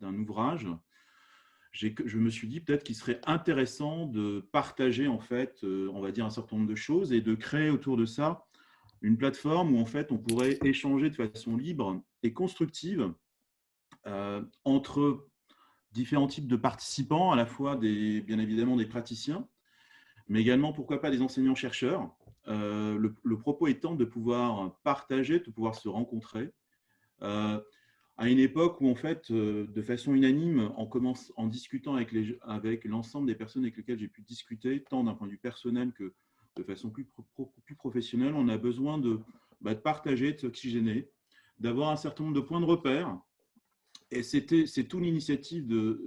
d'un ouvrage, je me suis dit peut-être qu'il serait intéressant de partager en fait, on va dire un certain nombre de choses et de créer autour de ça une plateforme où en fait on pourrait échanger de façon libre et constructive entre différents types de participants, à la fois bien évidemment des praticiens, mais également pourquoi pas des enseignants-chercheurs. Le propos étant de pouvoir partager, de pouvoir se rencontrer. Euh, à une époque où, en fait, de façon unanime, en discutant avec l'ensemble des personnes avec lesquelles j'ai pu discuter, tant d'un point de vue personnel que de façon plus professionnelle, on a besoin de partager, de s'oxygéner, d'avoir un certain nombre de points de repère. Et c'est tout l'initiative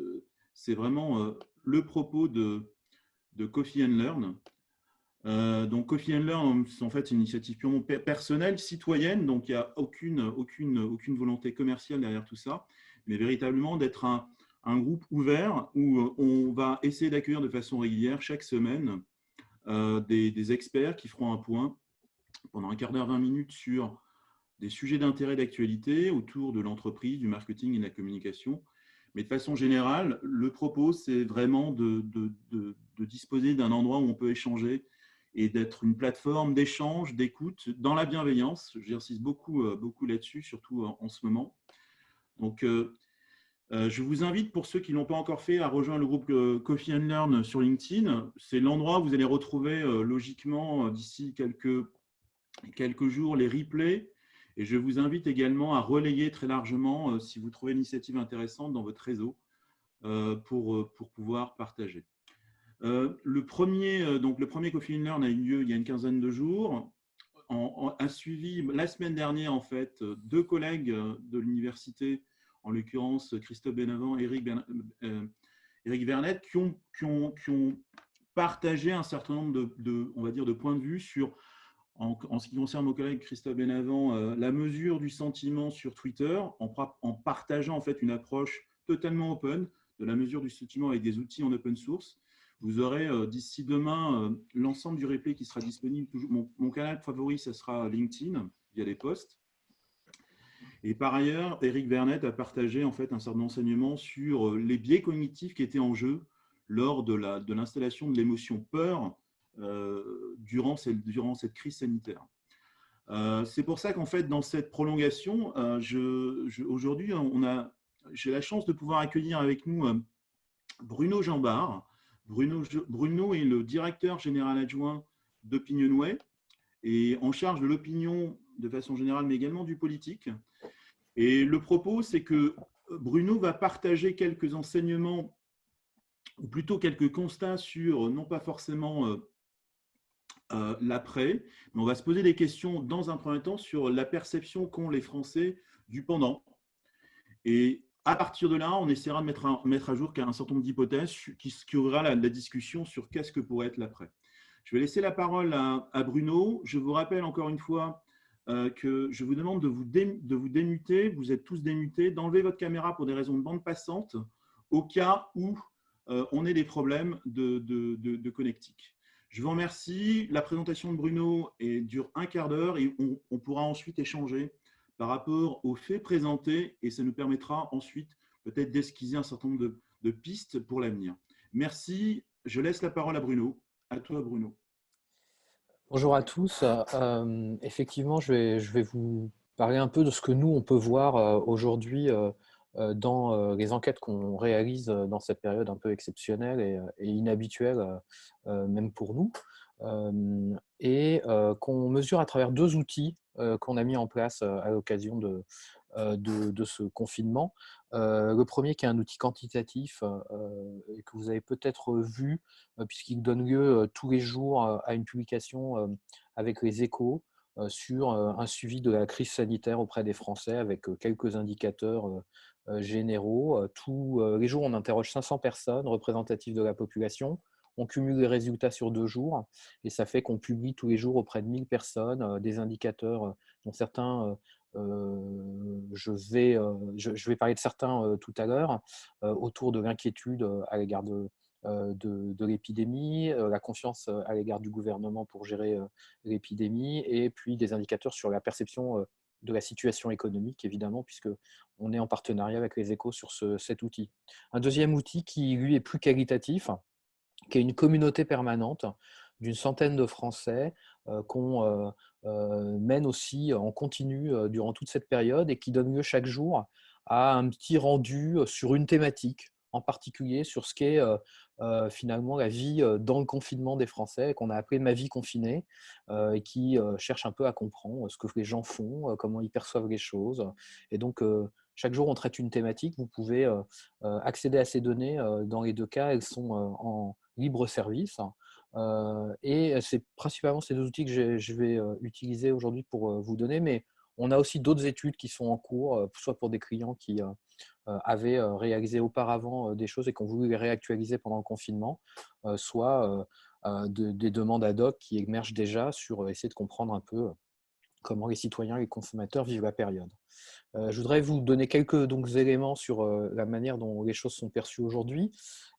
c'est vraiment le propos de Coffee and Learn. Donc Coffee and Learn, c'est en fait une initiative purement personnelle, citoyenne, donc il n'y a aucune volonté commerciale derrière tout ça, mais véritablement d'être un groupe ouvert où on va essayer d'accueillir de façon régulière chaque semaine des experts qui feront un point pendant un quart d'heure, 20 minutes sur des sujets d'intérêt d'actualité autour de l'entreprise, du marketing et de la communication. Mais de façon générale, le propos, c'est vraiment de disposer d'un endroit où on peut échanger et d'être une plateforme d'échange, d'écoute, dans la bienveillance. J'insiste beaucoup là-dessus, surtout en ce moment. Donc, je vous invite, pour ceux qui ne l'ont pas encore fait, à rejoindre le groupe Coffee and Learn sur LinkedIn. C'est l'endroit où vous allez retrouver logiquement, d'ici quelques jours, les replays. Et je vous invite également à relayer très largement si vous trouvez l'initiative intéressante dans votre réseau pour pouvoir partager. Le premier Coffee and Learn a eu lieu il y a une quinzaine de jours. A suivi la semaine dernière, en fait, deux collègues de l'université, en l'occurrence Christophe Benavent et Eric Vernet, qui ont partagé un certain nombre on va dire, de points de vue sur en ce qui concerne mon collègue Christophe Benavent, la mesure du sentiment sur Twitter, en partageant en fait une approche totalement open de la mesure du sentiment avec des outils en open source. Vous aurez d'ici demain l'ensemble du replay qui sera disponible. Mon canal favori, ce sera LinkedIn via les posts. Et par ailleurs, Eric Vernet a partagé en fait un certain enseignement sur les biais cognitifs qui étaient en jeu lors de l'installation de l'émotion peur durant cette crise sanitaire. C'est pour ça qu'en fait, dans cette prolongation, aujourd'hui, j'ai la chance de pouvoir accueillir avec nous Bruno Jambard. Bruno est le directeur général adjoint d'Opinionway et en charge de l'opinion de façon générale, mais également du politique. Et le propos, c'est que Bruno va partager quelques enseignements, ou plutôt quelques constats sur, non pas forcément l'après, mais on va se poser des questions dans un premier temps sur la perception qu'ont les Français du pendant. Et à partir de là, on essaiera de mettre à jour un certain nombre d'hypothèses qui ouvrira la discussion sur qu'est-ce que pourrait être l'après. Je vais laisser la parole à Bruno. Je vous rappelle encore une fois que je vous demande de vous démuter. Vous êtes tous démutés, d'enlever votre caméra pour des raisons de bande passante au cas où on ait des problèmes de connectique. Je vous remercie. La présentation de Bruno dure un quart d'heure et on pourra ensuite échanger par rapport aux faits présentés et ça nous permettra ensuite peut-être d'esquisser un certain nombre de pistes pour l'avenir. Merci. Je laisse la parole à Bruno. À toi, Bruno. Bonjour à tous. Effectivement, je vais vous parler un peu de ce que nous, on peut voir aujourd'hui dans les enquêtes qu'on réalise dans cette période un peu exceptionnelle et inhabituelle, même pour nous, qu'on mesure à travers deux outils qu'on a mis en place à l'occasion de ce confinement. Le premier qui est un outil quantitatif et que vous avez peut-être vu puisqu'il donne lieu tous les jours à une publication avec les Échos sur un suivi de la crise sanitaire auprès des Français avec quelques indicateurs généraux. Tous les jours, on interroge 500 personnes représentatives de la population. On cumule les résultats sur 2 jours et ça fait qu'on publie tous les jours auprès de 1000 personnes des indicateurs dont certains, je vais parler de certains tout à l'heure, autour de l'inquiétude à l'égard de l'épidémie, la confiance à l'égard du gouvernement pour gérer l'épidémie, et puis des indicateurs sur la perception de la situation économique, évidemment, puisqu'on est en partenariat avec les Échos sur cet outil. Un deuxième outil qui, lui, est plus qualitatif, qui est une communauté permanente d'une centaine de Français qu'on mène aussi en continu durant toute cette période, et qui donne lieu chaque jour à un petit rendu sur une thématique, en particulier sur ce qu'est finalement la vie dans le confinement des Français, qu'on a appelé « Ma vie confinée », et qui cherche un peu à comprendre ce que les gens font, comment ils perçoivent les choses. Et donc, chaque jour, on traite une thématique. Vous pouvez accéder à ces données. Dans les deux cas, elles sont en libre service. Et c'est principalement ces deux outils que je vais utiliser aujourd'hui pour vous donner, mais on a aussi d'autres études qui sont en cours, soit pour des clients qui avaient réalisé auparavant des choses et qui ont voulu les réactualiser pendant le confinement, soit des demandes ad hoc qui émergent déjà sur essayer de comprendre un peu comment les citoyens et les consommateurs vivent la période. Je voudrais vous donner quelques éléments sur la manière dont les choses sont perçues aujourd'hui.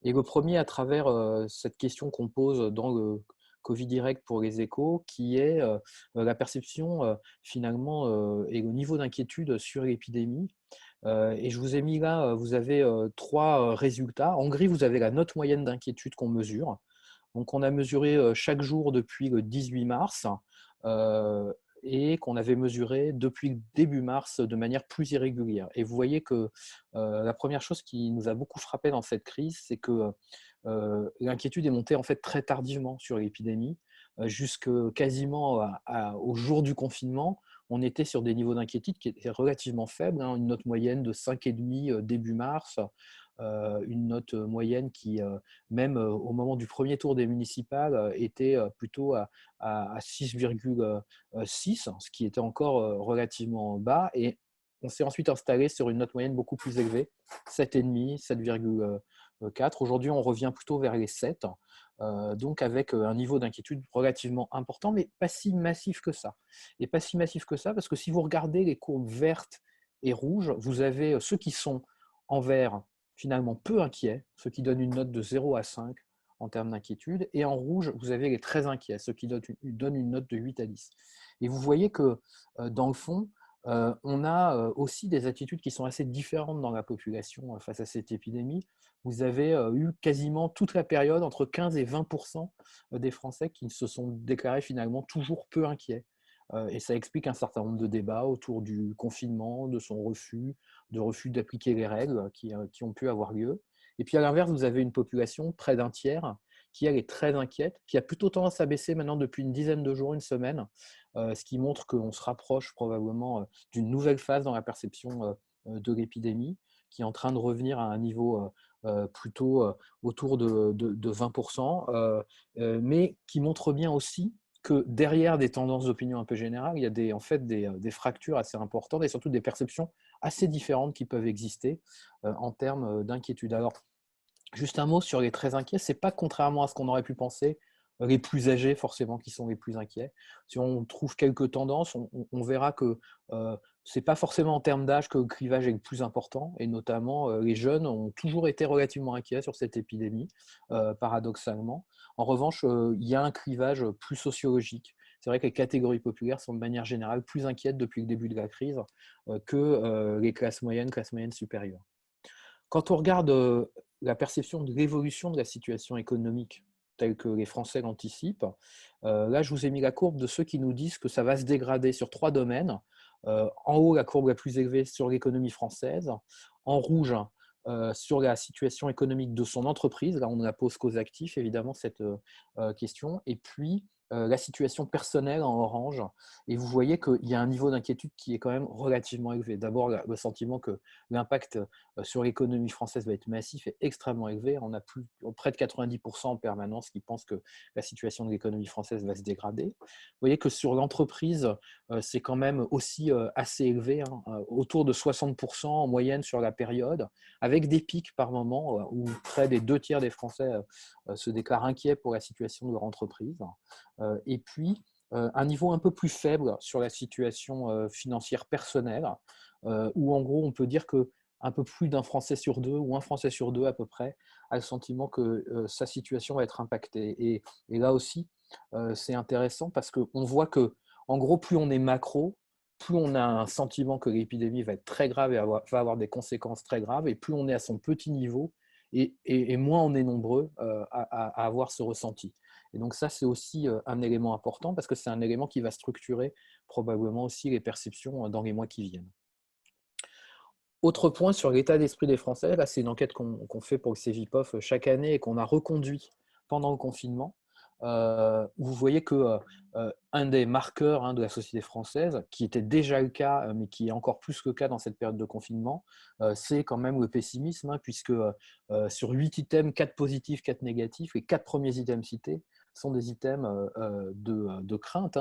Et le premier, à travers cette question qu'on pose dans le Covid direct pour les Échos, qui est la perception finalement et le niveau d'inquiétude sur l'épidémie. Et je vous ai mis là, vous avez trois résultats. En gris, vous avez la note moyenne d'inquiétude qu'on mesure. Donc, on a mesuré chaque jour depuis le 18 mars. Et qu'on avait mesuré depuis le début mars de manière plus irrégulière. Et vous voyez que la première chose qui nous a beaucoup frappé dans cette crise, c'est que l'inquiétude est montée en fait très tardivement sur l'épidémie. Jusque quasiment au jour du confinement, on était sur des niveaux d'inquiétude qui étaient relativement faibles, hein, une note moyenne de 5,5 début mars, une note moyenne qui, même au moment du premier tour des municipales, était plutôt à 6,6, ce qui était encore relativement bas. Et on s'est ensuite installé sur une note moyenne beaucoup plus élevée, 7,5, 7,4. Aujourd'hui, on revient plutôt vers les 7, donc avec un niveau d'inquiétude relativement important, mais pas si massif que ça. Et pas si massif que ça, parce que si vous regardez les courbes vertes et rouges, vous avez ceux qui sont en vert, finalement peu inquiets, ceux qui donnent une note de 0 à 5 en termes d'inquiétude, et en rouge, vous avez les très inquiets, ceux qui donnent une note de 8 à 10. Et vous voyez que, dans le fond, on a aussi des attitudes qui sont assez différentes dans la population face à cette épidémie. Vous avez eu quasiment toute la période entre 15 et 20% des Français qui se sont déclarés finalement toujours peu inquiets. Et ça explique un certain nombre de débats autour du confinement, de son refus d'appliquer les règles qui ont pu avoir lieu. Et puis à l'inverse, vous avez une population, près d'un tiers, qui elle est très inquiète, qui a plutôt tendance à baisser maintenant depuis une dizaine de jours, une semaine, ce qui montre qu'on se rapproche probablement d'une nouvelle phase dans la perception de l'épidémie, qui est en train de revenir à un niveau plutôt autour de 20%, mais qui montre bien aussi que derrière des tendances d'opinion un peu générales, il y a en fait des fractures assez importantes et surtout des perceptions assez différentes qui peuvent exister en termes d'inquiétude. Alors, juste un mot sur les très inquiets, ce n'est pas, contrairement à ce qu'on aurait pu penser, les plus âgés forcément qui sont les plus inquiets. Si on trouve quelques tendances, on verra que ce n'est pas forcément en termes d'âge que le clivage est le plus important, et notamment les jeunes ont toujours été relativement inquiets sur cette épidémie, paradoxalement. En revanche, il y a un clivage plus sociologique. C'est vrai que les catégories populaires sont de manière générale plus inquiètes depuis le début de la crise que les classes moyennes supérieures. Quand on regarde la perception de l'évolution de la situation économique telle que les Français l'anticipent, là, je vous ai mis la courbe de ceux qui nous disent que ça va se dégrader sur 3 domaines. En haut, la courbe la plus élevée sur l'économie française. En rouge, sur la situation économique de son entreprise. Là, on ne la pose qu'aux actifs, évidemment, cette question. Et puis, la situation personnelle en orange. Et vous voyez qu'il y a un niveau d'inquiétude qui est quand même relativement élevé. D'abord, le sentiment que l'impact sur l'économie française va être massif et extrêmement élevé. On a près de 90% en permanence qui pensent que la situation de l'économie française va se dégrader. Vous voyez que sur l'entreprise, c'est quand même aussi assez élevé, hein, autour de 60% en moyenne sur la période, avec des pics par moment où près des 2 tiers des Français se déclarent inquiets pour la situation de leur entreprise. Et puis, un niveau un peu plus faible sur la situation financière personnelle, où en gros, on peut dire que un peu plus d'un Français sur deux, ou un Français sur deux à peu près, a le sentiment que sa situation va être impactée. Et là aussi, c'est intéressant parce qu'on voit que, en gros, plus on est macro, plus on a un sentiment que l'épidémie va être très grave et va avoir des conséquences très graves, et plus on est à son petit niveau, et moins on est nombreux à avoir ce ressenti. Et donc ça, c'est aussi un élément important parce que c'est un élément qui va structurer probablement aussi les perceptions dans les mois qui viennent. Autre point sur l'état d'esprit des Français, là c'est une enquête qu'on fait pour le Cevipof chaque année et qu'on a reconduit pendant le confinement. Vous voyez que un des marqueurs de la société française, qui était déjà le cas, mais qui est encore plus le cas dans cette période de confinement, c'est quand même le pessimisme, puisque sur 8 items, 4 positifs, 4 négatifs, les 4 premiers items cités sont des items de crainte.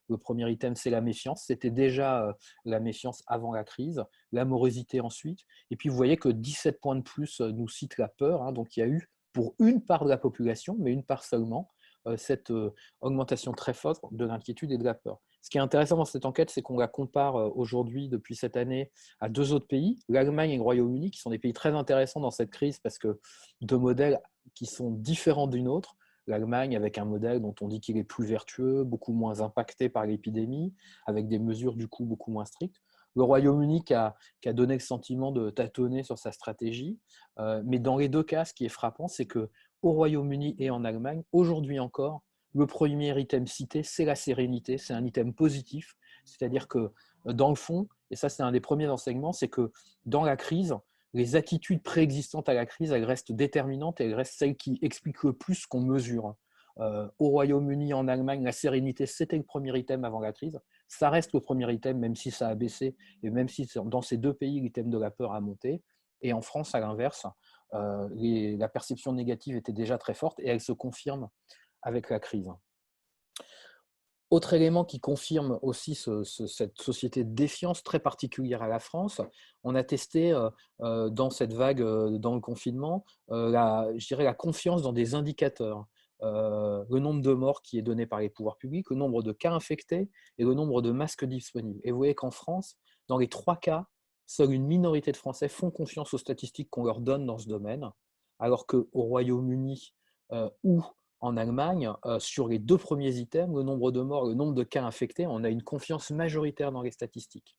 Le premier item, c'est la méfiance. C'était déjà la méfiance avant la crise, la morosité ensuite. Et puis, vous voyez que 17 points de plus nous citent la peur. Donc, il y a eu, pour une part de la population, mais une part seulement, cette augmentation très forte de l'inquiétude et de la peur. Ce qui est intéressant dans cette enquête, c'est qu'on la compare aujourd'hui, depuis cette année, à 2 autres pays, l'Allemagne et le Royaume-Uni, qui sont des pays très intéressants dans cette crise parce que deux modèles qui sont différents d'une autre. L'Allemagne avec un modèle dont on dit qu'il est plus vertueux, beaucoup moins impacté par l'épidémie, avec des mesures du coup beaucoup moins strictes. Le Royaume-Uni qui a donné le sentiment de tâtonner sur sa stratégie. Mais dans les deux cas, ce qui est frappant, c'est qu'au Royaume-Uni et en Allemagne, aujourd'hui encore, le premier item cité, c'est la sérénité, c'est un item positif. C'est-à-dire que dans le fond, et ça c'est un des premiers enseignements, c'est que dans la crise, les attitudes préexistantes à la crise, elles restent déterminantes et elles restent celles qui expliquent le plus ce qu'on mesure. Au Royaume-Uni, en Allemagne, la sérénité, c'était le premier item avant la crise. Ça reste le premier item, même si ça a baissé, et même si dans ces deux pays, l'item de la peur a monté. Et en France, à l'inverse, la perception négative était déjà très forte et elle se confirme avec la crise. Autre élément qui confirme aussi cette société de défiance très particulière à la France, on a testé dans cette vague, dans le confinement, je dirais la confiance dans des indicateurs. Le nombre de morts qui est donné par les pouvoirs publics, le nombre de cas infectés et le nombre de masques disponibles. Et vous voyez qu'en France, dans les 3 cas, seule une minorité de Français font confiance aux statistiques qu'on leur donne dans ce domaine, alors qu'au Royaume-Uni ou en Allemagne, sur les 2 premiers items, le nombre de morts, le nombre de cas infectés, on a une confiance majoritaire dans les statistiques.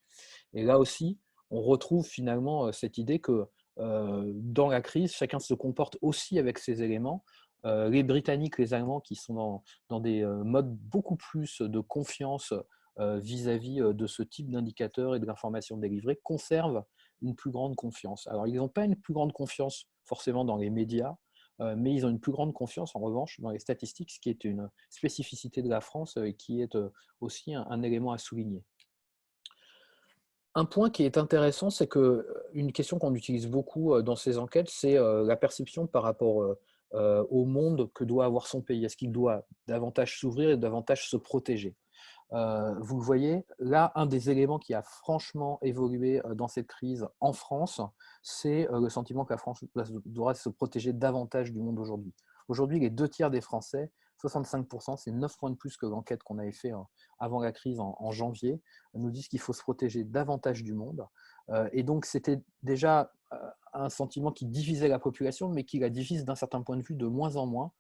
Et là aussi, on retrouve finalement cette idée que dans la crise, chacun se comporte aussi avec ces éléments. Les Britanniques, les Allemands, qui sont dans des modes beaucoup plus de confiance vis-à-vis de ce type d'indicateurs et de l'information délivrée, conservent une plus grande confiance. Alors, ils n'ont pas une plus grande confiance forcément dans les médias, mais ils ont une plus grande confiance en revanche dans les statistiques, ce qui est une spécificité de la France et qui est aussi un élément à souligner. Un point qui est intéressant, c'est qu'une question qu'on utilise beaucoup dans ces enquêtes, c'est la perception par rapport au monde que doit avoir son pays. Est-ce qu'il doit davantage s'ouvrir et davantage se protéger? Vous le voyez, là, un des éléments qui a franchement évolué dans cette crise en France, c'est le sentiment que la France doit se protéger davantage du monde aujourd'hui. Aujourd'hui, les 2 tiers des Français, 65%, c'est 9 points de plus que l'enquête qu'on avait fait avant la crise en janvier, nous disent qu'il faut se protéger davantage du monde. Et donc, c'était déjà un sentiment qui divisait la population, mais qui la divise d'un certain point de vue de moins en moins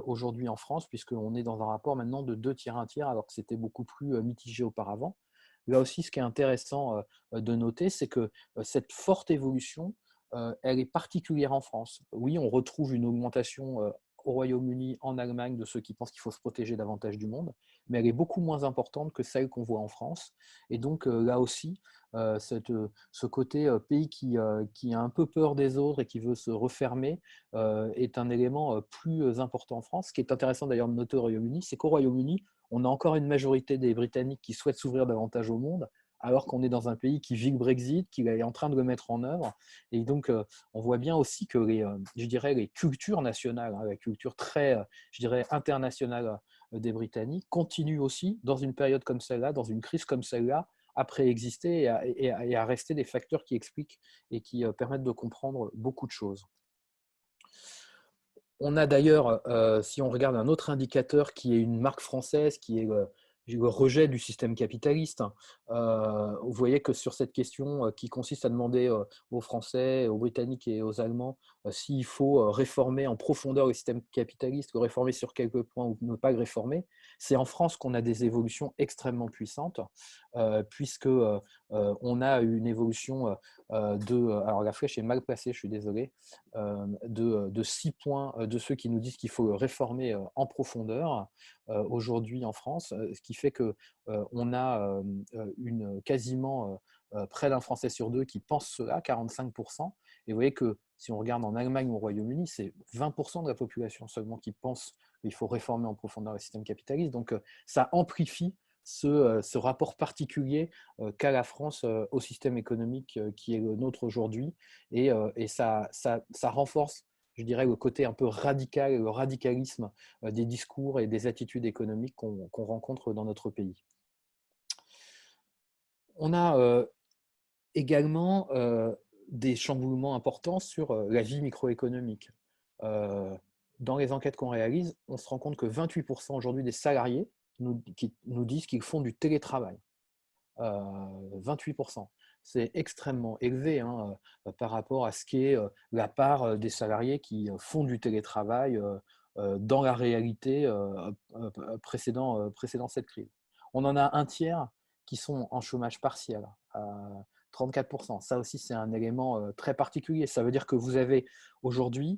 aujourd'hui en France, puisqu'on est dans un rapport maintenant de 2 tiers, 1 tiers, alors que c'était beaucoup plus mitigé auparavant. Là aussi, ce qui est intéressant de noter, c'est que cette forte évolution, elle est particulière en France. Oui, on retrouve une augmentation au Royaume-Uni, en Allemagne, de ceux qui pensent qu'il faut se protéger davantage du monde, mais elle est beaucoup moins importante que celle qu'on voit en France. Et donc là aussi, ce côté pays qui a un peu peur des autres et qui veut se refermer est un élément plus important en France. Ce qui est intéressant d'ailleurs de noter au Royaume-Uni, c'est qu'au Royaume-Uni, on a encore une majorité des Britanniques qui souhaitent s'ouvrir davantage au monde, alors qu'on est dans un pays qui vit le Brexit, qui est en train de le mettre en œuvre. Et donc, on voit bien aussi que je dirais, les cultures nationales, la culture très, je dirais, internationale des Britanniques, continuent aussi, dans une période comme celle-là, dans une crise comme celle-là, à préexister et à rester des facteurs qui expliquent et qui permettent de comprendre beaucoup de choses. On a d'ailleurs, si on regarde un autre indicateur qui est une marque française, qui est le rejet du système capitaliste. Vous voyez que sur cette question qui consiste à demander aux Français, aux Britanniques et aux Allemands s'il faut réformer en profondeur le système capitaliste, le réformer sur quelques points ou ne pas le réformer, c'est en France qu'on a des évolutions extrêmement puissantes, puisque on a une évolution alors la flèche est mal placée, je suis désolé, de 6 points de ceux qui nous disent qu'il faut le réformer en profondeur aujourd'hui en France, ce qui fait qu'on a quasiment près d'un Français sur deux qui pense cela, 45%. Et vous voyez que si on regarde en Allemagne ou au Royaume-Uni, c'est 20% de la population seulement qui pense qu'il faut réformer en profondeur le système capitaliste. Donc ça amplifie ce rapport particulier qu'a la France au système économique qui est le nôtre aujourd'hui. Et ça renforce, je dirais, le côté un peu radical, le radicalisme des discours et des attitudes économiques qu'on rencontre dans notre pays. On a également des chamboulements importants sur la vie microéconomique. Dans les enquêtes qu'on réalise, on se rend compte que 28% aujourd'hui des salariés qui nous disent qu'ils font du télétravail. 28%. C'est extrêmement élevé hein, par rapport à ce qu'est la part des salariés qui font du télétravail dans la réalité précédant cette crise. On en a un tiers qui sont en chômage partiel, 34%. Ça aussi, c'est un élément très particulier. Ça veut dire que vous avez aujourd'hui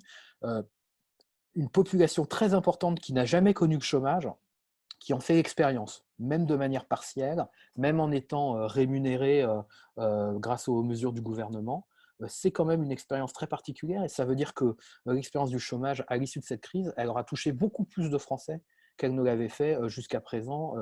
une population très importante qui n'a jamais connu le chômage, qui ont fait l'expérience, même de manière partielle, même en étant rémunérés grâce aux mesures du gouvernement. C'est quand même une expérience très particulière et ça veut dire que l'expérience du chômage à l'issue de cette crise, elle aura touché beaucoup plus de Français qu'elle ne l'avait fait jusqu'à présent,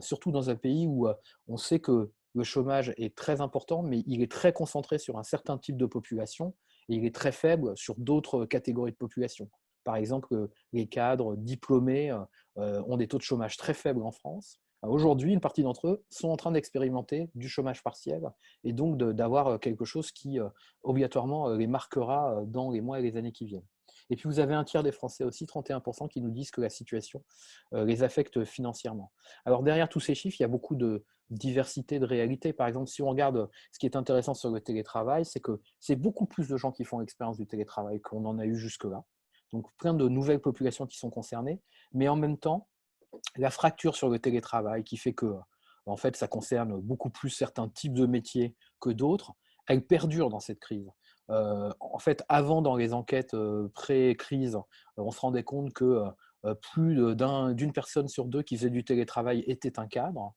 surtout dans un pays où on sait que le chômage est très important, mais il est très concentré sur un certain type de population et il est très faible sur d'autres catégories de population. Par exemple, les cadres diplômés ont des taux de chômage très faibles en France. Aujourd'hui, une partie d'entre eux sont en train d'expérimenter du chômage partiel et donc d'avoir quelque chose qui obligatoirement les marquera dans les mois et les années qui viennent. Et puis vous avez un tiers des Français aussi, 31%, qui nous disent que la situation les affecte financièrement. Alors derrière tous ces chiffres, il y a beaucoup de diversité de réalités. Par exemple, si on regarde ce qui est intéressant sur le télétravail, c'est que c'est beaucoup plus de gens qui font l'expérience du télétravail qu'on en a eu jusque-là. Donc plein de nouvelles populations qui sont concernées, mais en même temps, la fracture sur le télétravail qui fait que en fait, ça concerne beaucoup plus certains types de métiers que d'autres, elle perdure dans cette crise. En fait, avant, dans les enquêtes pré-crise, on se rendait compte que plus d'une personne sur deux qui faisait du télétravail était un cadre.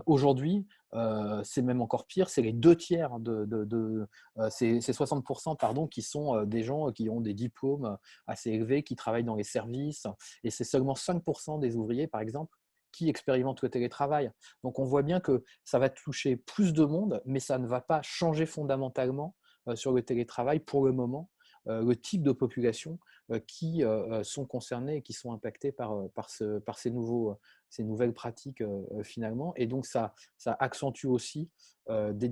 Aujourd'hui, c'est même encore pire, c'est les 2 tiers, c'est 60% pardon, qui sont des gens qui ont des diplômes assez élevés, qui travaillent dans les services, et c'est seulement 5% des ouvriers, par exemple, qui expérimentent le télétravail. Donc on voit bien que ça va toucher plus de monde, mais ça ne va pas changer fondamentalement sur le télétravail pour le moment, le type de population qui sont concernés et qui sont impactés par ces nouvelles pratiques finalement. Et donc ça accentue aussi des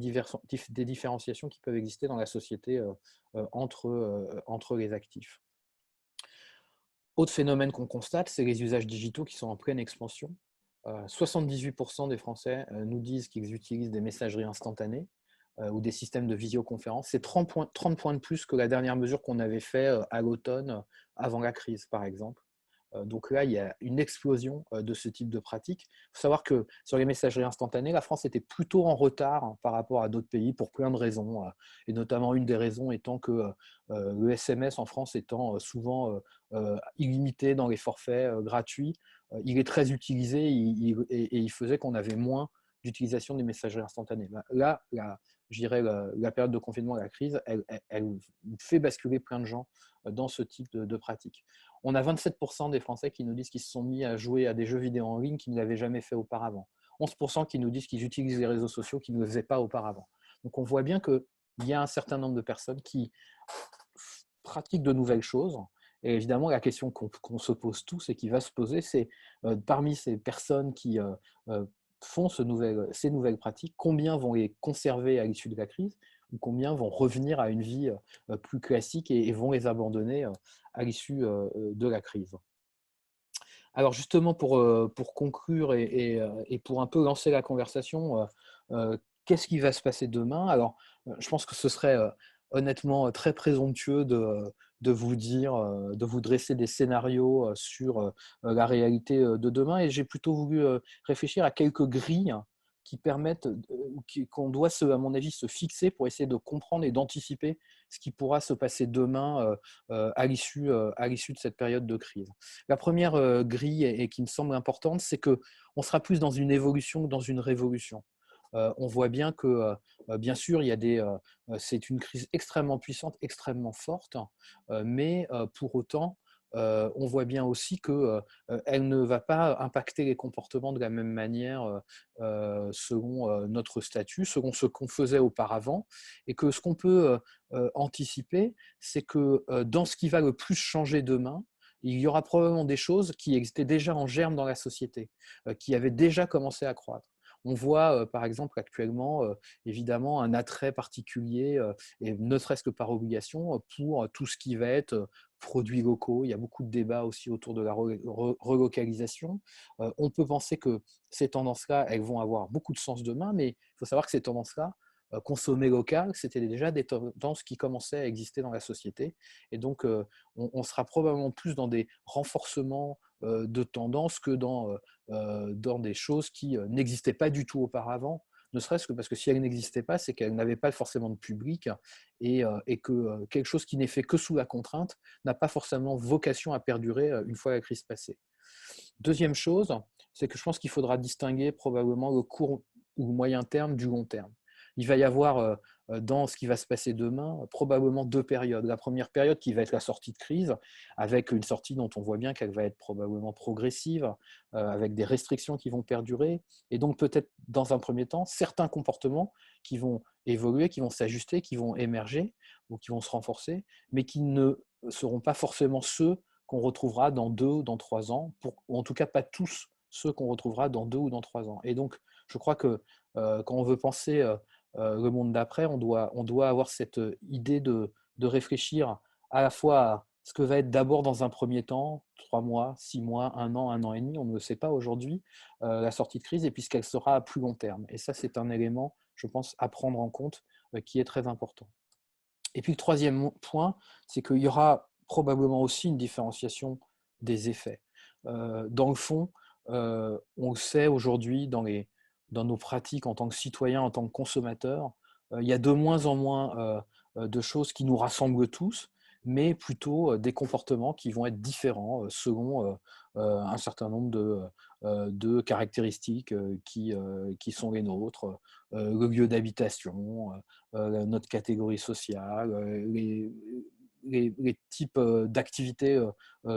différenciations qui peuvent exister dans la société entre les actifs. Autre phénomène qu'on constate, c'est les usages digitaux qui sont en pleine expansion. 78% des Français nous disent qu'ils utilisent des messageries instantanées ou des systèmes de visioconférence. C'est 30 points de plus que la dernière mesure qu'on avait fait à l'automne avant la crise, par exemple. Donc là, il y a une explosion de ce type de pratique. Il faut savoir que sur les messageries instantanées, la France était plutôt en retard par rapport à d'autres pays pour plein de raisons, et notamment une des raisons étant que le SMS en France étant souvent illimité dans les forfaits gratuits, il est très utilisé et il faisait qu'on avait moins d'utilisation des messageries instantanées. Là, je dirais la période de confinement, la crise, elle fait basculer plein de gens dans ce type de pratique. On a 27% des Français qui nous disent qu'ils se sont mis à jouer à des jeux vidéo en ligne qu'ils ne l'avaient jamais fait auparavant. 11% qui nous disent qu'ils utilisent les réseaux sociaux qu'ils ne le faisaient pas auparavant. Donc on voit bien qu'il y a un certain nombre de personnes qui pratiquent de nouvelles choses. Et évidemment, la question qu'on se pose tous et qui va se poser, c'est parmi ces personnes qui font ces nouvelles pratiques, combien vont les conserver à l'issue de la crise ou combien vont revenir à une vie plus classique et vont les abandonner à l'issue de la crise. Alors justement, pour conclure et pour un peu lancer la conversation, qu'est-ce qui va se passer demain? Alors, je pense que ce serait honnêtement très présomptueux de vous dire, de vous dresser des scénarios sur la réalité de demain. Et j'ai plutôt voulu réfléchir à quelques grilles qui permettent, qu'on doit, à mon avis, se fixer pour essayer de comprendre et d'anticiper ce qui pourra se passer demain à l'issue de cette période de crise. La première grille et qui me semble importante, c'est qu'on sera plus dans une évolution que dans une révolution. On voit bien que, bien sûr, c'est une crise extrêmement puissante, extrêmement forte, mais pour autant, on voit bien aussi qu'elle ne va pas impacter les comportements de la même manière selon notre statut, selon ce qu'on faisait auparavant, et que ce qu'on peut anticiper, c'est que dans ce qui va le plus changer demain, il y aura probablement des choses qui existaient déjà en germe dans la société, qui avaient déjà commencé à croître. On voit par exemple actuellement évidemment un attrait particulier, et ne serait-ce que par obligation, pour tout ce qui va être produits locaux. Il y a beaucoup de débats aussi autour de la relocalisation. On peut penser que ces tendances-là, elles vont avoir beaucoup de sens demain, mais il faut savoir que ces tendances-là, consommer local, c'était déjà des tendances qui commençaient à exister dans la société. Et donc, on sera probablement plus dans des renforcements de tendances que dans des choses qui n'existaient pas du tout auparavant, ne serait-ce que parce que si elles n'existaient pas, c'est qu'elles n'avaient pas forcément de public et que quelque chose qui n'est fait que sous la contrainte n'a pas forcément vocation à perdurer une fois la crise passée. Deuxième chose, c'est que je pense qu'il faudra distinguer probablement le court ou le moyen terme du long terme. Il va y avoir dans ce qui va se passer demain probablement deux périodes. La première période qui va être la sortie de crise, avec une sortie dont on voit bien qu'elle va être probablement progressive, avec des restrictions qui vont perdurer, et donc peut-être dans un premier temps certains comportements qui vont évoluer, qui vont s'ajuster, qui vont émerger ou qui vont se renforcer, mais qui ne seront pas forcément ceux qu'on retrouvera dans 2 ou dans 3 ans, ou en tout cas pas tous ceux qu'on retrouvera dans 2 ou dans 3 ans. Et donc, je crois que quand on veut penser le monde d'après, on doit avoir cette idée de réfléchir à la fois à ce que va être d'abord dans un premier temps, 3 mois, 6 mois, 1 an et demi, on ne le sait pas aujourd'hui, la sortie de crise, et puis ce qu'elle sera à plus long terme. Et ça, c'est un élément, je pense, à prendre en compte qui est très important. Et puis le troisième point, c'est qu'il y aura probablement aussi une différenciation des effets. Dans le fond, on le sait aujourd'hui dans nos pratiques en tant que citoyens, en tant que consommateurs, il y a de moins en moins de choses qui nous rassemblent tous, mais plutôt des comportements qui vont être différents selon un certain nombre de caractéristiques qui sont les nôtres, le lieu d'habitation, notre catégorie sociale, les types d'activités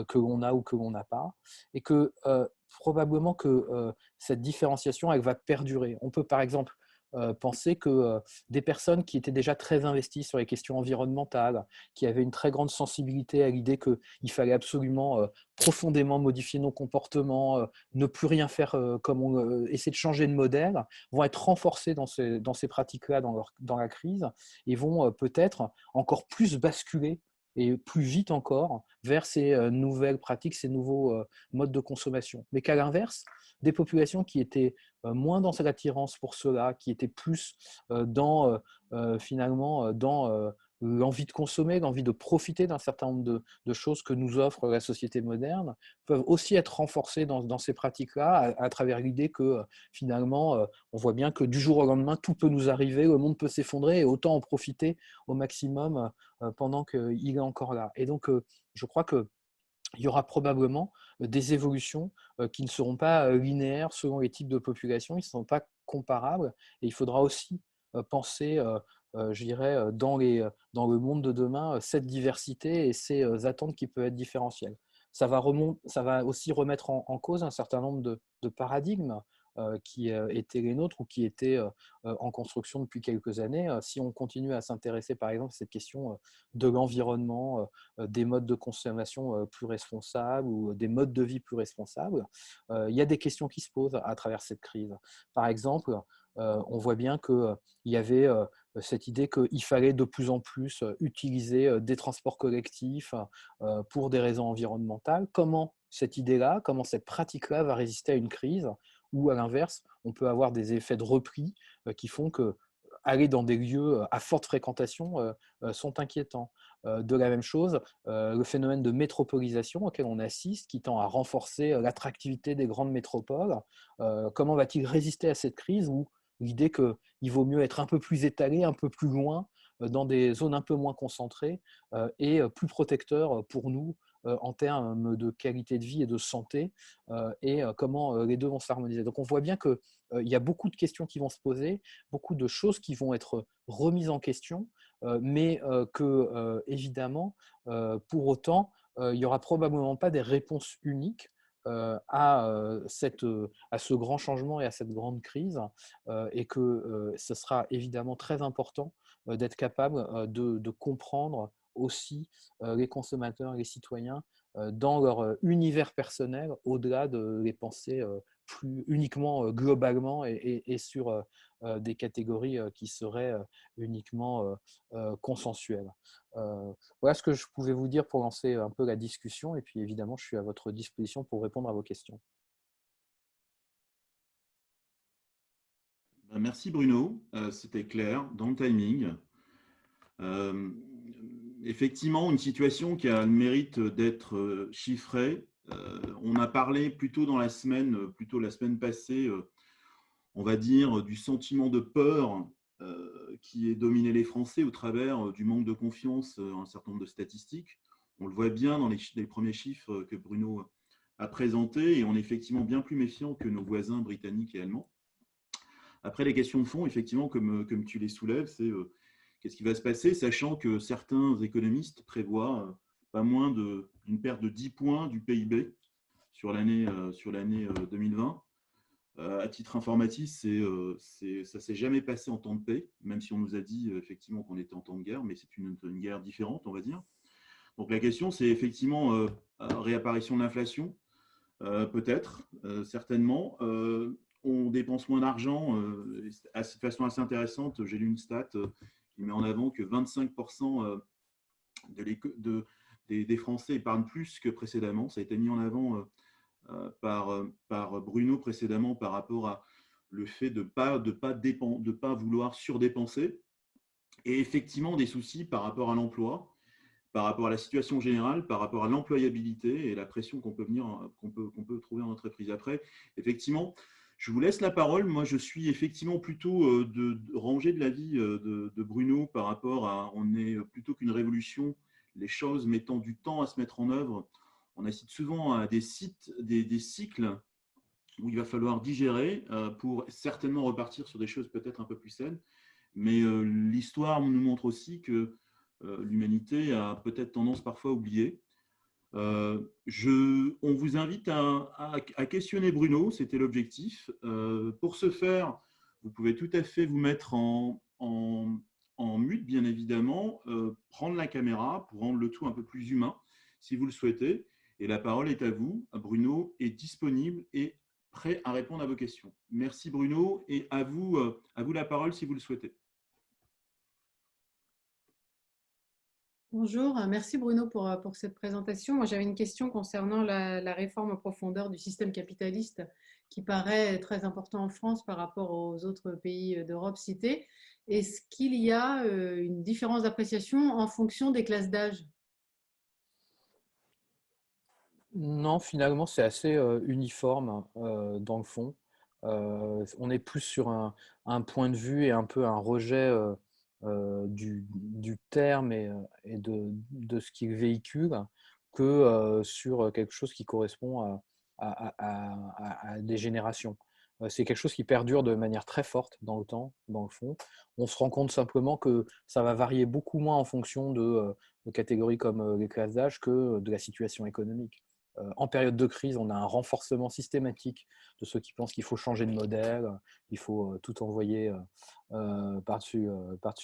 que l'on a ou que l'on n'a pas, et que probablement que cette différenciation, elle va perdurer. On peut par exemple penser que des personnes qui étaient déjà très investies sur les questions environnementales, qui avaient une très grande sensibilité à l'idée qu'il fallait absolument profondément modifier nos comportements, ne plus rien faire comme essayer de changer de modèle, vont être renforcées dans ces pratiques-là dans la crise, et vont peut-être encore plus basculer et plus vite encore vers ces nouvelles pratiques, ces nouveaux modes de consommation. Mais qu'à l'inverse, des populations qui étaient moins dans cette attirance pour cela, qui étaient plus finalement dans l'envie de consommer, l'envie de profiter d'un certain nombre de choses que nous offre la société moderne, peuvent aussi être renforcées dans ces pratiques-là à travers l'idée que finalement, on voit bien que du jour au lendemain, tout peut nous arriver, le monde peut s'effondrer, et autant en profiter au maximum pendant qu'il est encore là. Et donc, je crois qu'il y aura probablement des évolutions qui ne seront pas linéaires selon les types de populations, ils ne seront pas comparables, et il faudra aussi penser, je dirais, dans le monde de demain, cette diversité et ces attentes qui peuvent être différentielles. Ça va aussi remettre en cause un certain nombre de paradigmes qui étaient les nôtres ou qui étaient en construction depuis quelques années. Si on continue à s'intéresser par exemple à cette question de l'environnement, des modes de consommation plus responsables ou des modes de vie plus responsables, il y a des questions qui se posent à travers cette crise. Par exemple, on voit bien qu'il y avait cette idée qu'il fallait de plus en plus utiliser des transports collectifs pour des raisons environnementales. Comment cette idée-là, comment cette pratique-là va résister à une crise, ou à l'inverse, on peut avoir des effets de repli qui font que aller dans des lieux à forte fréquentation sont inquiétants. De la même chose, le phénomène de métropolisation auquel on assiste, qui tend à renforcer l'attractivité des grandes métropoles, comment va-t-il résister à cette crise, où l'idée qu'il vaut mieux être un peu plus étalé, un peu plus loin, dans des zones un peu moins concentrées, et plus protecteur pour nous en termes de qualité de vie et de santé, et comment les deux vont s'harmoniser. Donc on voit bien qu'il y a beaucoup de questions qui vont se poser, beaucoup de choses qui vont être remises en question, mais que, évidemment, pour autant, il n'y aura probablement pas des réponses uniques à ce grand changement et à cette grande crise, et que ce sera évidemment très important d'être capable de comprendre aussi les consommateurs et les citoyens dans leur univers personnel, au-delà de les penser plus uniquement globalement et sur des catégories qui seraient uniquement consensuelles. Voilà ce que je pouvais vous dire pour lancer un peu la discussion, et puis évidemment, je suis à votre disposition pour répondre à vos questions. Merci Bruno, c'était clair, dans le timing. Euh, Effectivement, une situation qui a le mérite d'être chiffrée. On a parlé plutôt dans la semaine, plutôt la semaine passée, on va dire, du sentiment de peur qui est dominé les Français au travers du manque de confiance en un certain nombre de statistiques. On le voit bien dans les premiers chiffres que Bruno a présentés, et on est effectivement bien plus méfiant que nos voisins britanniques et allemands. Après, les questions de fond, effectivement, comme tu les soulèves, c'est qu'est-ce qui va se passer, sachant que certains économistes prévoient pas moins d'une perte de 10 points du PIB sur l'année 2020. À titre informatif, ça ne s'est jamais passé en temps de paix, même si on nous a dit effectivement qu'on était en temps de guerre, mais c'est une guerre différente, on va dire. Donc la question, c'est effectivement réapparition de l'inflation, peut-être, certainement. On dépense moins d'argent de façon assez intéressante. J'ai lu une stat qui met en avant que 25% des Français épargnent plus que précédemment. Ça a été mis en avant par Bruno précédemment par rapport à le fait de ne pas vouloir surdépenser. Et effectivement, des soucis par rapport à l'emploi, par rapport à la situation générale, par rapport à l'employabilité et la pression qu'on peut trouver en entreprise. Après, effectivement, je vous laisse la parole. Moi, je suis effectivement plutôt rangé de l'avis de Bruno par rapport à, on est plutôt qu'une révolution, les choses mettant du temps à se mettre en œuvre. On assiste souvent à des cycles où il va falloir digérer pour certainement repartir sur des choses peut-être un peu plus saines. Mais l'histoire nous montre aussi que l'humanité a peut-être tendance parfois à oublier. On vous invite à questionner Bruno, c'était l'objectif. Pour ce faire, vous pouvez tout à fait vous mettre en mute, bien évidemment, prendre la caméra pour rendre le tout un peu plus humain, si vous le souhaitez. Et la parole est à vous. Bruno est disponible et prêt à répondre à vos questions. Merci Bruno, et à vous la parole si vous le souhaitez. Bonjour, merci Bruno pour cette présentation. Moi, j'avais une question concernant la réforme en profondeur du système capitaliste qui paraît très important en France par rapport aux autres pays d'Europe cités. Est-ce qu'il y a une différence d'appréciation en fonction des classes d'âge? Non, finalement, c'est assez uniforme dans le fond. On est plus sur un point de vue et un peu un rejet du terme et de ce qu'il véhicule, que sur quelque chose qui correspond à des générations. C'est quelque chose qui perdure de manière très forte dans le temps, dans le fond. On se rend compte simplement que ça va varier beaucoup moins en fonction de catégories comme les classes d'âge que de la situation économique. En période de crise, on a un renforcement systématique de ceux qui pensent qu'il faut changer de modèle, il faut tout envoyer par-dessus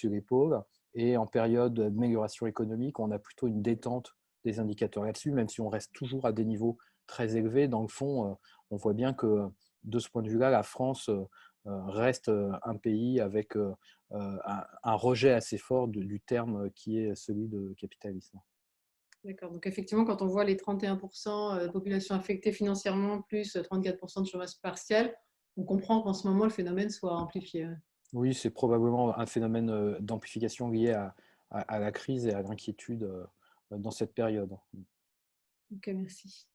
l'épaule. Et en période d'amélioration économique, on a plutôt une détente des indicateurs là-dessus, même si on reste toujours à des niveaux très élevés. Dans le fond, on voit bien que de ce point de vue-là, la France reste un pays avec un rejet assez fort du terme qui est celui de capitalisme. D'accord. Donc, effectivement, quand on voit les 31% de population affectée financièrement, plus 34% de chômage partiel, on comprend qu'en ce moment, le phénomène soit amplifié. Oui, c'est probablement un phénomène d'amplification lié à la crise et à l'inquiétude dans cette période. Ok, merci.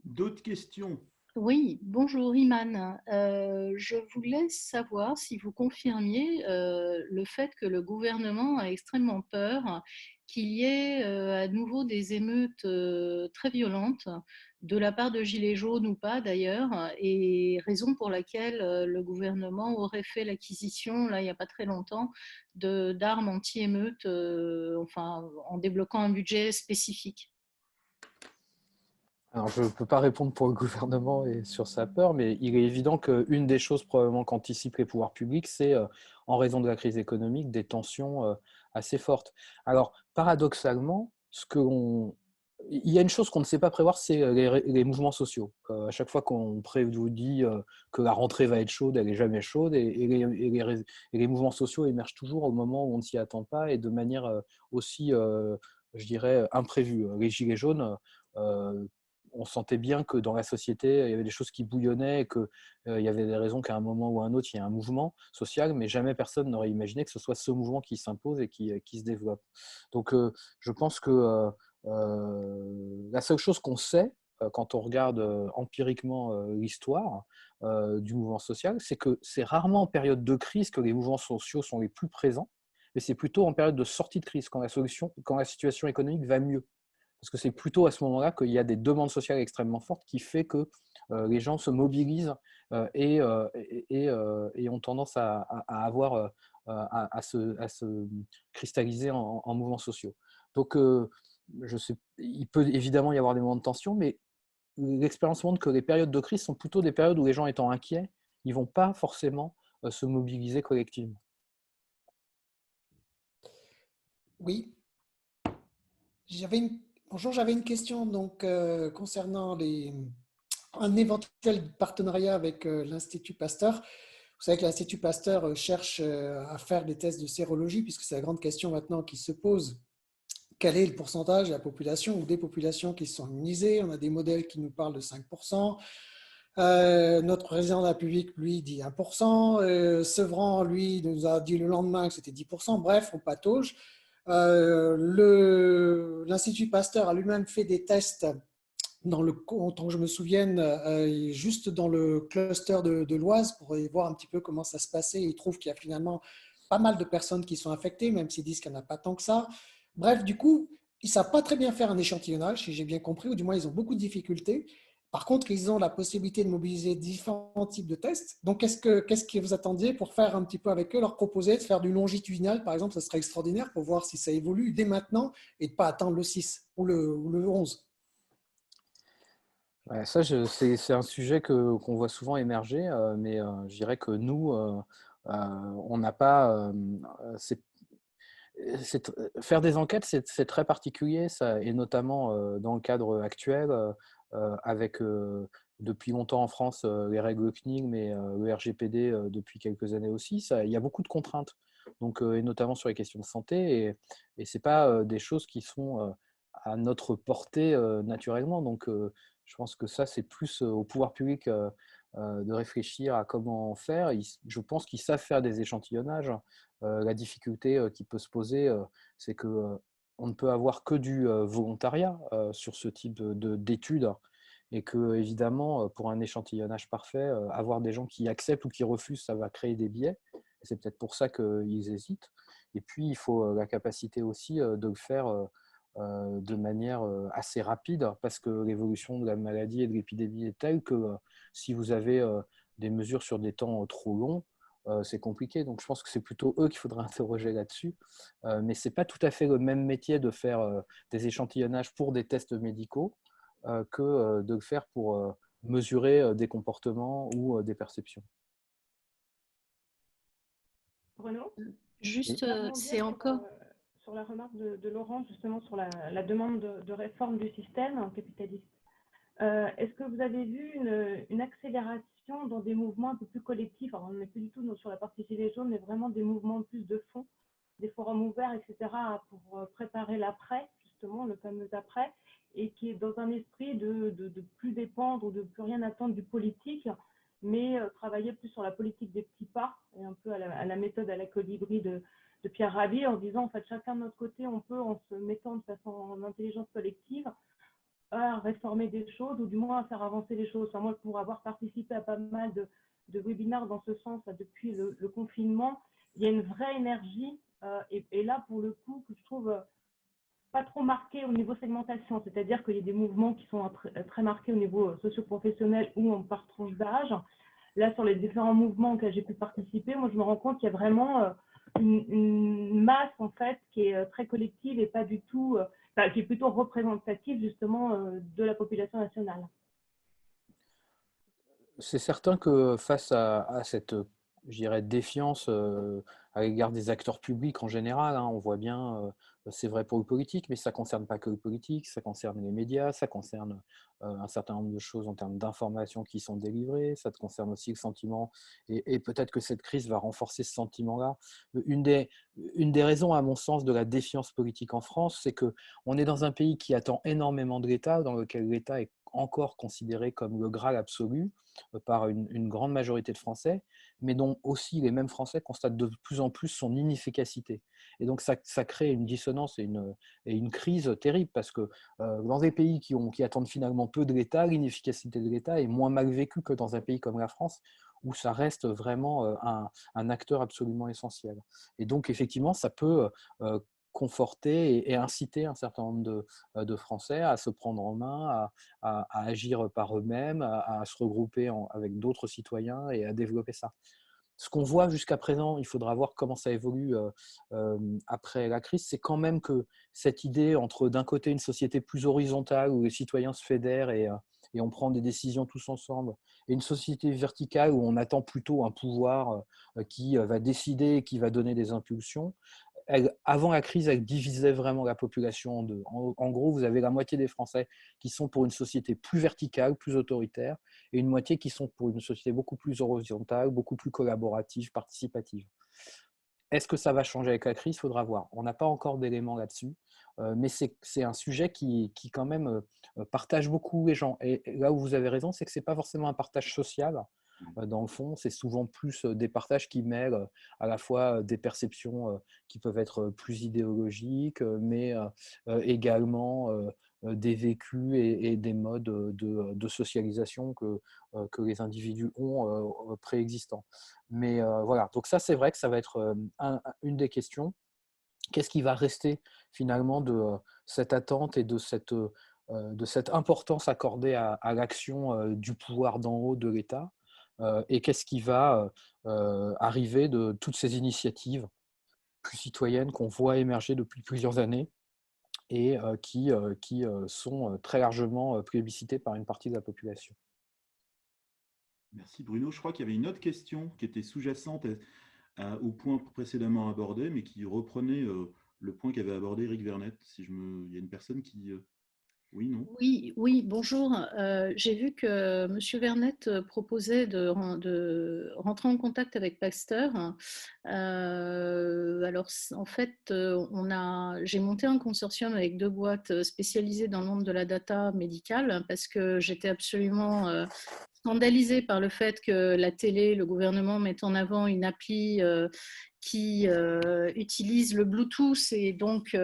D'autres questions? Oui, bonjour Iman. Je voulais savoir si vous confirmiez le fait que le gouvernement a extrêmement peur qu'il y ait à nouveau des émeutes très violentes de la part de Gilets jaunes ou pas d'ailleurs, et raison pour laquelle le gouvernement aurait fait l'acquisition, là il n'y a pas très longtemps, d'armes anti-émeutes, enfin en débloquant un budget spécifique. Alors, je ne peux pas répondre pour le gouvernement et sur sa peur, mais il est évident qu'une des choses probablement qu'anticipent les pouvoirs publics, c'est, en raison de la crise économique, des tensions assez fortes. Alors, paradoxalement, il y a une chose qu'on ne sait pas prévoir, c'est les mouvements sociaux. À chaque fois qu'on vous dit que la rentrée va être chaude, elle n'est jamais chaude, et les mouvements sociaux émergent toujours au moment où on ne s'y attend pas et de manière aussi, je dirais, imprévue. Les gilets jaunes, on sentait bien que dans la société, il y avait des choses qui bouillonnaient et qu'il y avait des raisons qu'à un moment ou à un autre, il y ait un mouvement social, mais jamais personne n'aurait imaginé que ce soit ce mouvement qui s'impose et qui se développe. Donc, je pense que la seule chose qu'on sait, quand on regarde empiriquement l'histoire du mouvement social, c'est que c'est rarement en période de crise que les mouvements sociaux sont les plus présents, mais c'est plutôt en période de sortie de crise, quand la situation économique va mieux. Parce que c'est plutôt à ce moment-là qu'il y a des demandes sociales extrêmement fortes qui fait que les gens se mobilisent et ont tendance à se cristalliser en mouvements sociaux. Donc, il peut évidemment y avoir des moments de tension, mais l'expérience montre que les périodes de crise sont plutôt des périodes où les gens étant inquiets, ils ne vont pas forcément se mobiliser collectivement. Oui, bonjour, j'avais une question donc, concernant un éventuel partenariat avec l'Institut Pasteur. Vous savez que l'Institut Pasteur cherche à faire des tests de sérologie, puisque c'est la grande question maintenant qui se pose. Quel est le pourcentage de la population ou des populations qui sont immunisées? On a des modèles qui nous parlent de 5%. Notre président de la République, lui, dit 1%. Sevran, lui, nous a dit le lendemain que c'était 10%. Bref, on patauge. L'Institut Pasteur a lui-même fait des tests autant que je me souvienne, juste dans le cluster de l'Oise pour voir un petit peu comment ça se passait. Ils trouvent qu'il y a finalement pas mal de personnes qui sont infectées, même s'ils disent qu'il n'y en a pas tant que ça. Bref, du coup, ils ne savent pas très bien faire un échantillonnage, si j'ai bien compris, ou du moins ils ont beaucoup de difficultés. Par contre, ils ont la possibilité de mobiliser différents types de tests. Donc, qu'est-ce que vous attendiez pour faire un petit peu avec eux, leur proposer de faire du longitudinal, par exemple, ça serait extraordinaire pour voir si ça évolue dès maintenant et de ne pas attendre le 6 ou le 11. Ouais, ça, c'est un sujet qu'on voit souvent émerger, mais je dirais que nous, on n'a pas. Faire des enquêtes, c'est très particulier, ça, et notamment dans le cadre actuel, avec depuis longtemps en France les règles CNIL, mais le RGPD depuis quelques années aussi, il y a beaucoup de contraintes, donc, et notamment sur les questions de santé, et ce n'est pas des choses qui sont à notre portée naturellement. Donc, je pense que ça, c'est plus au pouvoir public de réfléchir à comment faire. Je pense qu'ils savent faire des échantillonnages. La difficulté qui peut se poser, c'est que on ne peut avoir que du volontariat sur ce type d'études, et que, évidemment, pour un échantillonnage parfait, avoir des gens qui acceptent ou qui refusent, ça va créer des biais. C'est peut-être pour ça qu'ils hésitent. Et puis, il faut la capacité aussi de le faire de manière assez rapide, parce que l'évolution de la maladie et de l'épidémie est telle que si vous avez des mesures sur des temps trop longs, c'est compliqué. Donc, je pense que c'est plutôt eux qu'il faudra interroger là-dessus. Mais ce n'est pas tout à fait le même métier de faire des échantillonnages pour des tests médicaux que de le faire pour mesurer des comportements ou des perceptions. Bruno, Juste, c'est sur, encore. sur la remarque de Laurent, justement, sur la demande de réforme du système capitaliste. Est-ce que vous avez vu une accélération dans des mouvements un peu plus collectifs? Alors, on n'est plus du tout sur la partie gilets jaunes, mais vraiment des mouvements plus de fond, des forums ouverts, etc., pour préparer préparer l'après, justement, le fameux après, et qui est dans un esprit de plus dépendre ou de plus rien attendre du politique, mais travailler plus sur la politique des petits pas, et un peu à la méthode à la colibri de Pierre Rabhi, en disant, en fait, chacun de notre côté, on peut, en se mettant de façon en intelligence collective, à réformer des choses, ou du moins à faire avancer les choses. Enfin, moi, pour avoir participé à pas mal de webinaires dans ce sens là, depuis le confinement, il y a une vraie énergie, et là, pour le coup, que je trouve pas trop marqué au niveau segmentation, c'est-à-dire qu'il y a des mouvements qui sont très marqués au niveau socio-professionnel ou par tranche d'âge. Là, sur les différents mouvements auxquels j'ai pu participer, moi, je me rends compte qu'il y a vraiment une masse, en fait, qui est très collective et pas du tout, qui est plutôt représentative, justement, de la population nationale. C'est certain que face à cette, je dirais, défiance à l'égard des acteurs publics en général, hein, on voit bien, c'est vrai pour le politique, mais ça ne concerne pas que le politique, ça concerne les médias, ça concerne un certain nombre de choses en termes d'informations qui sont délivrées, ça concerne aussi le sentiment, et peut-être que cette crise va renforcer ce sentiment-là. Une des raisons, à mon sens, de la défiance politique en France, c'est qu'on est dans un pays qui attend énormément de l'État, dans lequel l'État est encore considéré comme le Graal absolu par une grande majorité de Français, mais dont aussi les mêmes Français constatent de plus en plus son inefficacité. Et donc ça crée une dissonance et une crise terrible, parce que dans des pays qui attendent finalement peu de l'État, l'inefficacité de l'État est moins mal vécue que dans un pays comme la France, où ça reste vraiment un acteur absolument essentiel. Et donc effectivement, ça peut conforter et inciter un certain nombre de Français à se prendre en main, à agir par eux-mêmes, à se regrouper avec d'autres citoyens et à développer ça. Ce qu'on voit jusqu'à présent, il faudra voir comment ça évolue après la crise, c'est quand même que cette idée entre d'un côté une société plus horizontale où les citoyens se fédèrent et on prend des décisions tous ensemble, et une société verticale où on attend plutôt un pouvoir qui va décider, qui va donner des impulsions. Avant la crise, elle divisait vraiment la population en deux. En gros, vous avez la moitié des Français qui sont pour une société plus verticale, plus autoritaire, et une moitié qui sont pour une société beaucoup plus horizontale, beaucoup plus collaborative, participative. Est-ce que ça va changer avec la crise? Il faudra voir. On n'a pas encore d'éléments là-dessus, mais c'est un sujet qui quand même partage beaucoup les gens. Et là où vous avez raison, c'est que ce n'est pas forcément un partage social. Dans le fond, c'est souvent plus des partages qui mêlent à la fois des perceptions qui peuvent être plus idéologiques, mais également des vécus et des modes de socialisation que les individus ont préexistants. Mais voilà, donc ça, c'est vrai que ça va être une des questions. Qu'est-ce qui va rester finalement de cette attente et de cette importance accordée à l'action du pouvoir d'en haut de l'État, et qu'est-ce qui va arriver de toutes ces initiatives plus citoyennes qu'on voit émerger depuis plusieurs années et qui sont très largement plébiscitées par une partie de la population. Merci Bruno. Je crois qu'il y avait une autre question qui était sous-jacente au point précédemment abordé, mais qui reprenait le point qu'avait abordé Eric Vernet. Il y a une personne qui... Oui, non? Oui, bonjour. J'ai vu que M. Vernet proposait de rentrer en contact avec Pasteur. Alors, en fait, j'ai monté un consortium avec 2 boîtes spécialisées dans le monde de la data médicale, parce que j'étais absolument scandalisée par le fait que la télé, le gouvernement mette en avant une appli qui utilise le Bluetooth et donc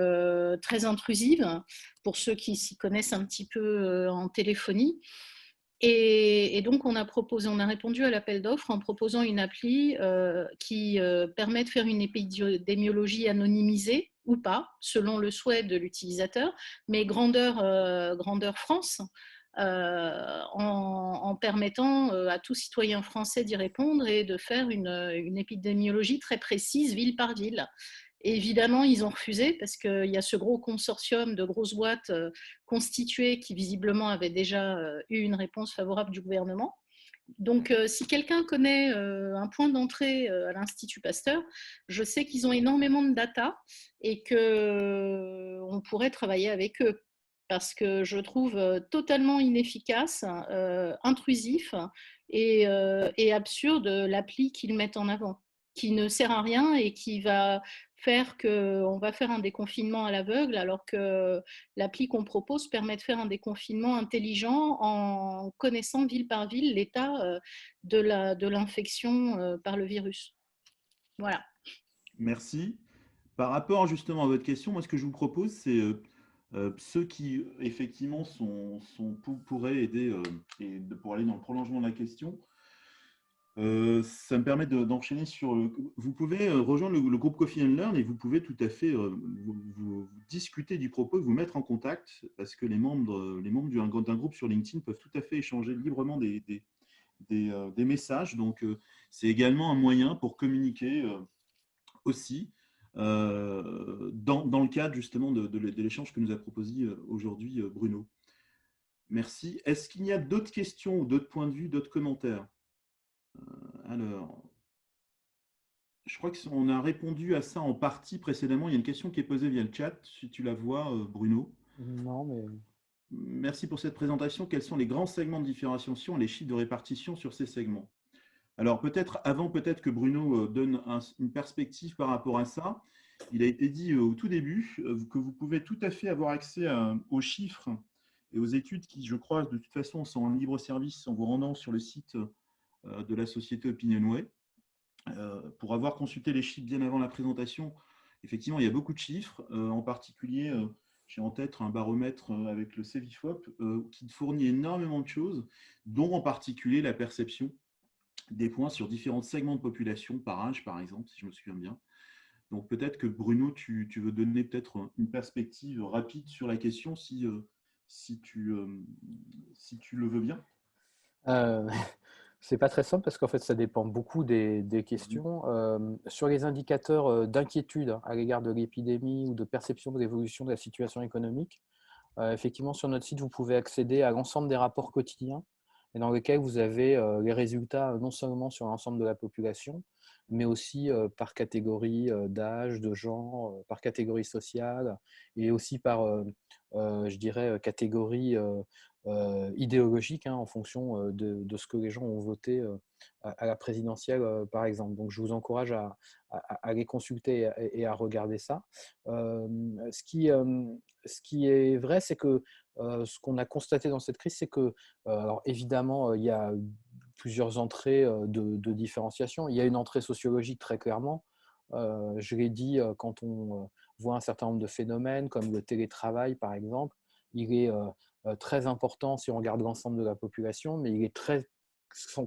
très intrusive, pour ceux qui s'y connaissent un petit peu en téléphonie. Et donc, on a répondu à l'appel d'offres en proposant une appli qui permet de faire une épidémiologie anonymisée ou pas, selon le souhait de l'utilisateur, mais grandeur France, en permettant à tout citoyen français d'y répondre et de faire une épidémiologie très précise, ville par ville. Et évidemment, ils ont refusé parce qu'il y a ce gros consortium de grosses boîtes constituées qui visiblement avaient déjà eu une réponse favorable du gouvernement. Donc, si quelqu'un connaît un point d'entrée à l'Institut Pasteur, je sais qu'ils ont énormément de data et qu'on pourrait travailler avec eux, parce que je trouve totalement inefficace, intrusif et absurde l'appli qu'ils mettent en avant, qui ne sert à rien et qui va on va faire un déconfinement à l'aveugle, alors que l'appli qu'on propose permet de faire un déconfinement intelligent en connaissant ville par ville l'état de l'infection par le virus. Voilà. Merci. Par rapport justement à votre question, moi ce que je vous propose, c'est ceux qui effectivement pourraient aider pour aller dans le prolongement de la question. Ça me permet d'enchaîner sur. Vous pouvez rejoindre le groupe Coffee and Learn et vous pouvez tout à fait vous discuter du propos, vous mettre en contact parce que les membres d'un groupe sur LinkedIn peuvent tout à fait échanger librement des messages. Donc, c'est également un moyen pour communiquer aussi dans le cadre justement de l'échange que nous a proposé aujourd'hui Bruno. Merci. Est-ce qu'il y a d'autres questions ou d'autres points de vue, d'autres commentaires? Alors, je crois qu'on a répondu à ça en partie précédemment. Il y a une question qui est posée via le chat, si tu la vois, Bruno. Non, mais Merci pour cette présentation. Quels sont les grands segments de différenciation et les chiffres de répartition sur ces segments? Alors, peut-être que Bruno donne une perspective par rapport à ça. Il a été dit au tout début que vous pouvez tout à fait avoir accès aux chiffres et aux études qui, je crois, de toute façon, sont en libre service en vous rendant sur le site de la société Opinionway. Pour avoir consulté les chiffres bien avant la présentation, effectivement, il y a beaucoup de chiffres. En particulier, j'ai en tête un baromètre avec le Cevifop qui fournit énormément de choses, dont en particulier la perception des points sur différents segments de population, par âge par exemple, si je me souviens bien. Donc peut-être que Bruno, tu veux donner peut-être une perspective rapide sur la question si tu le veux bien. C'est pas très simple parce qu'en fait, ça dépend beaucoup des questions. Sur les indicateurs d'inquiétude à l'égard de l'épidémie ou de perception de l'évolution de la situation économique, effectivement, sur notre site, vous pouvez accéder à l'ensemble des rapports quotidiens et dans lesquels vous avez les résultats non seulement sur l'ensemble de la population, mais aussi par catégorie d'âge, de genre, par catégorie sociale et aussi par, je dirais, catégorie idéologique en fonction de ce que les gens ont voté à la présidentielle, par exemple. Donc, je vous encourage à les consulter et à regarder ça. Ce qui est vrai, c'est que ce qu'on a constaté dans cette crise, c'est que, alors évidemment, il y a plusieurs entrées de différenciation. Il y a une entrée sociologique très clairement. Je l'ai dit, quand on voit un certain nombre de phénomènes comme le télétravail, par exemple, il est très important si on regarde l'ensemble de la population, mais il est très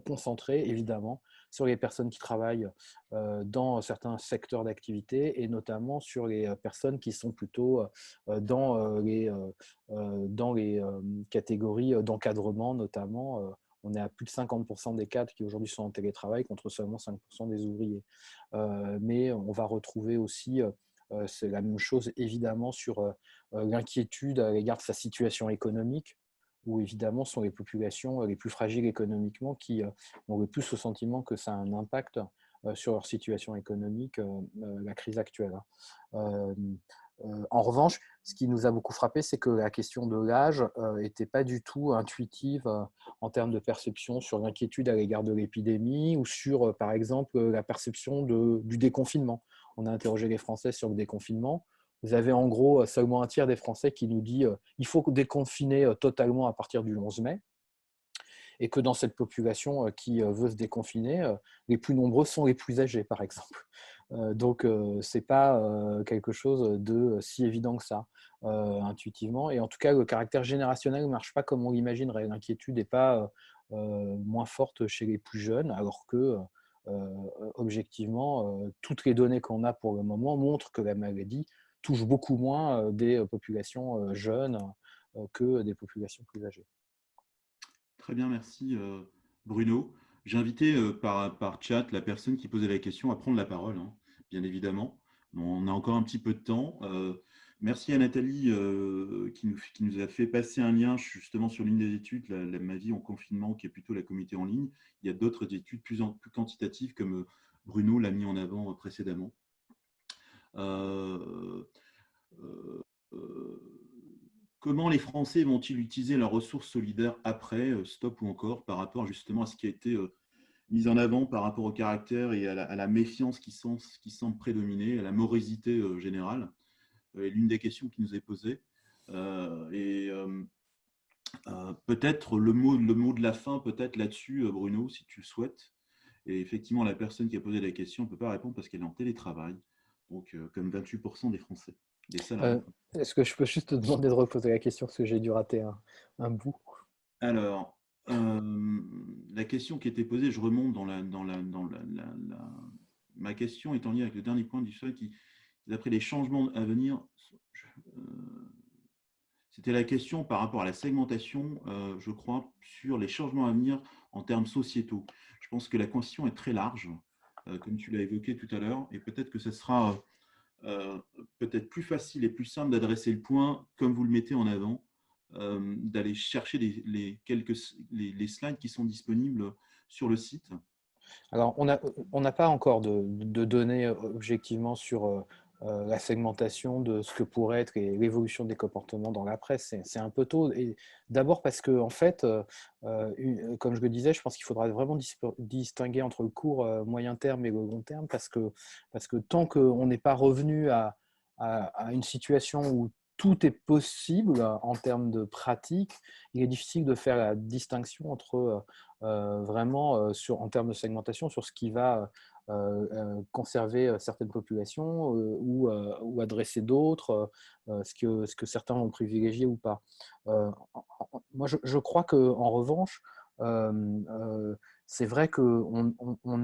concentrés évidemment sur les personnes qui travaillent dans certains secteurs d'activité et notamment sur les personnes qui sont plutôt dans les catégories d'encadrement notamment. On est à plus de 50% des cadres qui aujourd'hui sont en télétravail contre seulement 5% des ouvriers. Mais on va retrouver aussi, c'est la même chose évidemment sur l'inquiétude à l'égard de sa situation économique, où évidemment sont les populations les plus fragiles économiquement qui ont le plus le sentiment que ça a un impact sur leur situation économique, la crise actuelle. En revanche, ce qui nous a beaucoup frappé, c'est que la question de l'âge n'était pas du tout intuitive en termes de perception sur l'inquiétude à l'égard de l'épidémie ou sur, par exemple, la perception du déconfinement. On a interrogé les Français sur le déconfinement. Vous avez en gros seulement un tiers des Français qui nous dit qu'il faut déconfiner totalement à partir du 11 mai et que dans cette population qui veut se déconfiner, les plus nombreux sont les plus âgés, par exemple. Donc, ce n'est pas quelque chose de si évident que ça, intuitivement. Et en tout cas, le caractère générationnel ne marche pas comme on l'imaginerait. L'inquiétude n'est pas moins forte chez les plus jeunes, alors que, objectivement, toutes les données qu'on a pour le moment montrent que la maladie touche beaucoup moins des populations jeunes que des populations plus âgées. Très bien, merci Bruno. J'ai invité par chat la personne qui posait la question à prendre la parole, bien évidemment. On a encore un petit peu de temps. Merci à Nathalie qui nous a fait passer un lien justement sur l'une des études, Ma vie en confinement, qui est plutôt la communauté en ligne. Il y a d'autres études plus quantitatives comme Bruno l'a mis en avant précédemment. Comment les Français vont-ils utiliser leurs ressources solidaires après, stop ou encore, par rapport justement à ce qui a été mise en avant par rapport au caractère et à la méfiance qui semble prédominer, à la morosité générale. est l'une des questions qui nous est posée. Peut-être le mot de la fin, peut-être là-dessus, Bruno, si tu le souhaites. Et effectivement, la personne qui a posé la question ne peut pas répondre parce qu'elle est en télétravail, donc comme 28% des Français, des salariés. Est-ce que je peux juste te demander de reposer la question parce que j'ai dû rater un bout? Alors, la question qui était posée, je remonte ma question est en lien avec le dernier point du fait qui, d'après les changements à venir, c'était la question par rapport à la segmentation, je crois, sur les changements à venir en termes sociétaux. Je pense que la question est très large, comme tu l'as évoqué tout à l'heure, et peut-être que ce sera peut-être plus facile et plus simple d'adresser le point, comme vous le mettez en avant, d'aller chercher les slides qui sont disponibles sur le site. Alors, on n'a pas encore de données objectivement sur la segmentation de ce que pourrait être l'évolution des comportements dans la presse. C'est un peu tôt. Et d'abord parce que, en fait, comme je le disais, je pense qu'il faudra vraiment distinguer entre le court, moyen terme et le long terme, parce que tant qu'on n'est pas revenu à une situation où tout est possible en termes de pratique, il est difficile de faire la distinction entre vraiment en termes de segmentation sur ce qui va conserver certaines populations ou adresser d'autres, ce que certains vont privilégier ou pas. Moi, je crois qu'en revanche, c'est vrai qu'on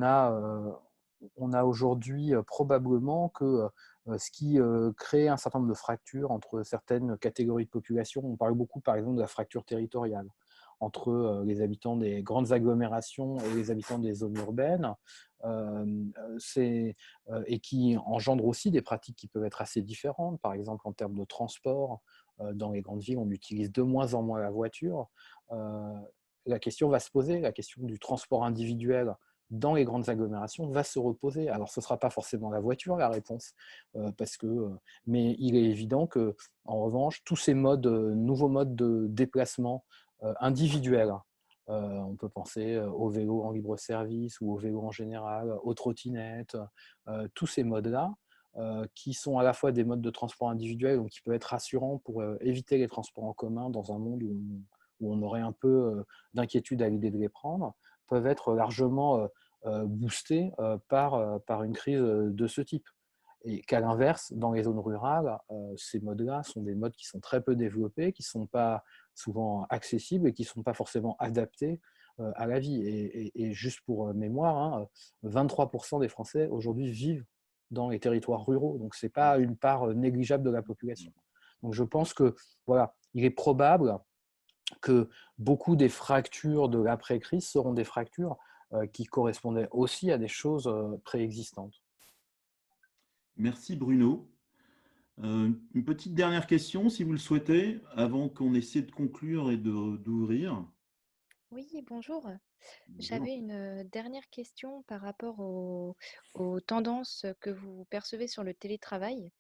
a aujourd'hui probablement que ce qui crée un certain nombre de fractures entre certaines catégories de population. On parle beaucoup, par exemple, de la fracture territoriale entre les habitants des grandes agglomérations et les habitants des zones urbaines, et qui engendre aussi des pratiques qui peuvent être assez différentes. Par exemple, en termes de transport, dans les grandes villes, on utilise de moins en moins la voiture. La question va se poser, la question du transport individuel dans les grandes agglomérations va se reposer. Alors, ce ne sera pas forcément la voiture la réponse, mais il est évident que, en revanche, tous ces nouveaux modes de déplacement individuels, on peut penser au vélo en libre service ou au vélo en général, aux trottinettes, tous ces modes-là, qui sont à la fois des modes de transport individuels, donc qui peuvent être rassurants pour éviter les transports en commun dans un monde où on aurait un peu d'inquiétude à l'idée de les prendre, peuvent être largement boostés par une crise de ce type. Et qu'à l'inverse, dans les zones rurales, ces modes-là sont des modes qui sont très peu développés, qui ne sont pas souvent accessibles et qui ne sont pas forcément adaptés à la vie. Et juste pour mémoire, 23% des Français aujourd'hui vivent dans les territoires ruraux. Donc, ce n'est pas une part négligeable de la population. Donc, je pense que, voilà, il est probable que beaucoup des fractures de l'après-crise seront des fractures qui correspondaient aussi à des choses préexistantes. Merci Bruno. Une petite dernière question, si vous le souhaitez, avant qu'on essaie de conclure et d'ouvrir. Oui, bonjour. J'avais une dernière question par rapport aux tendances que vous percevez sur le télétravail.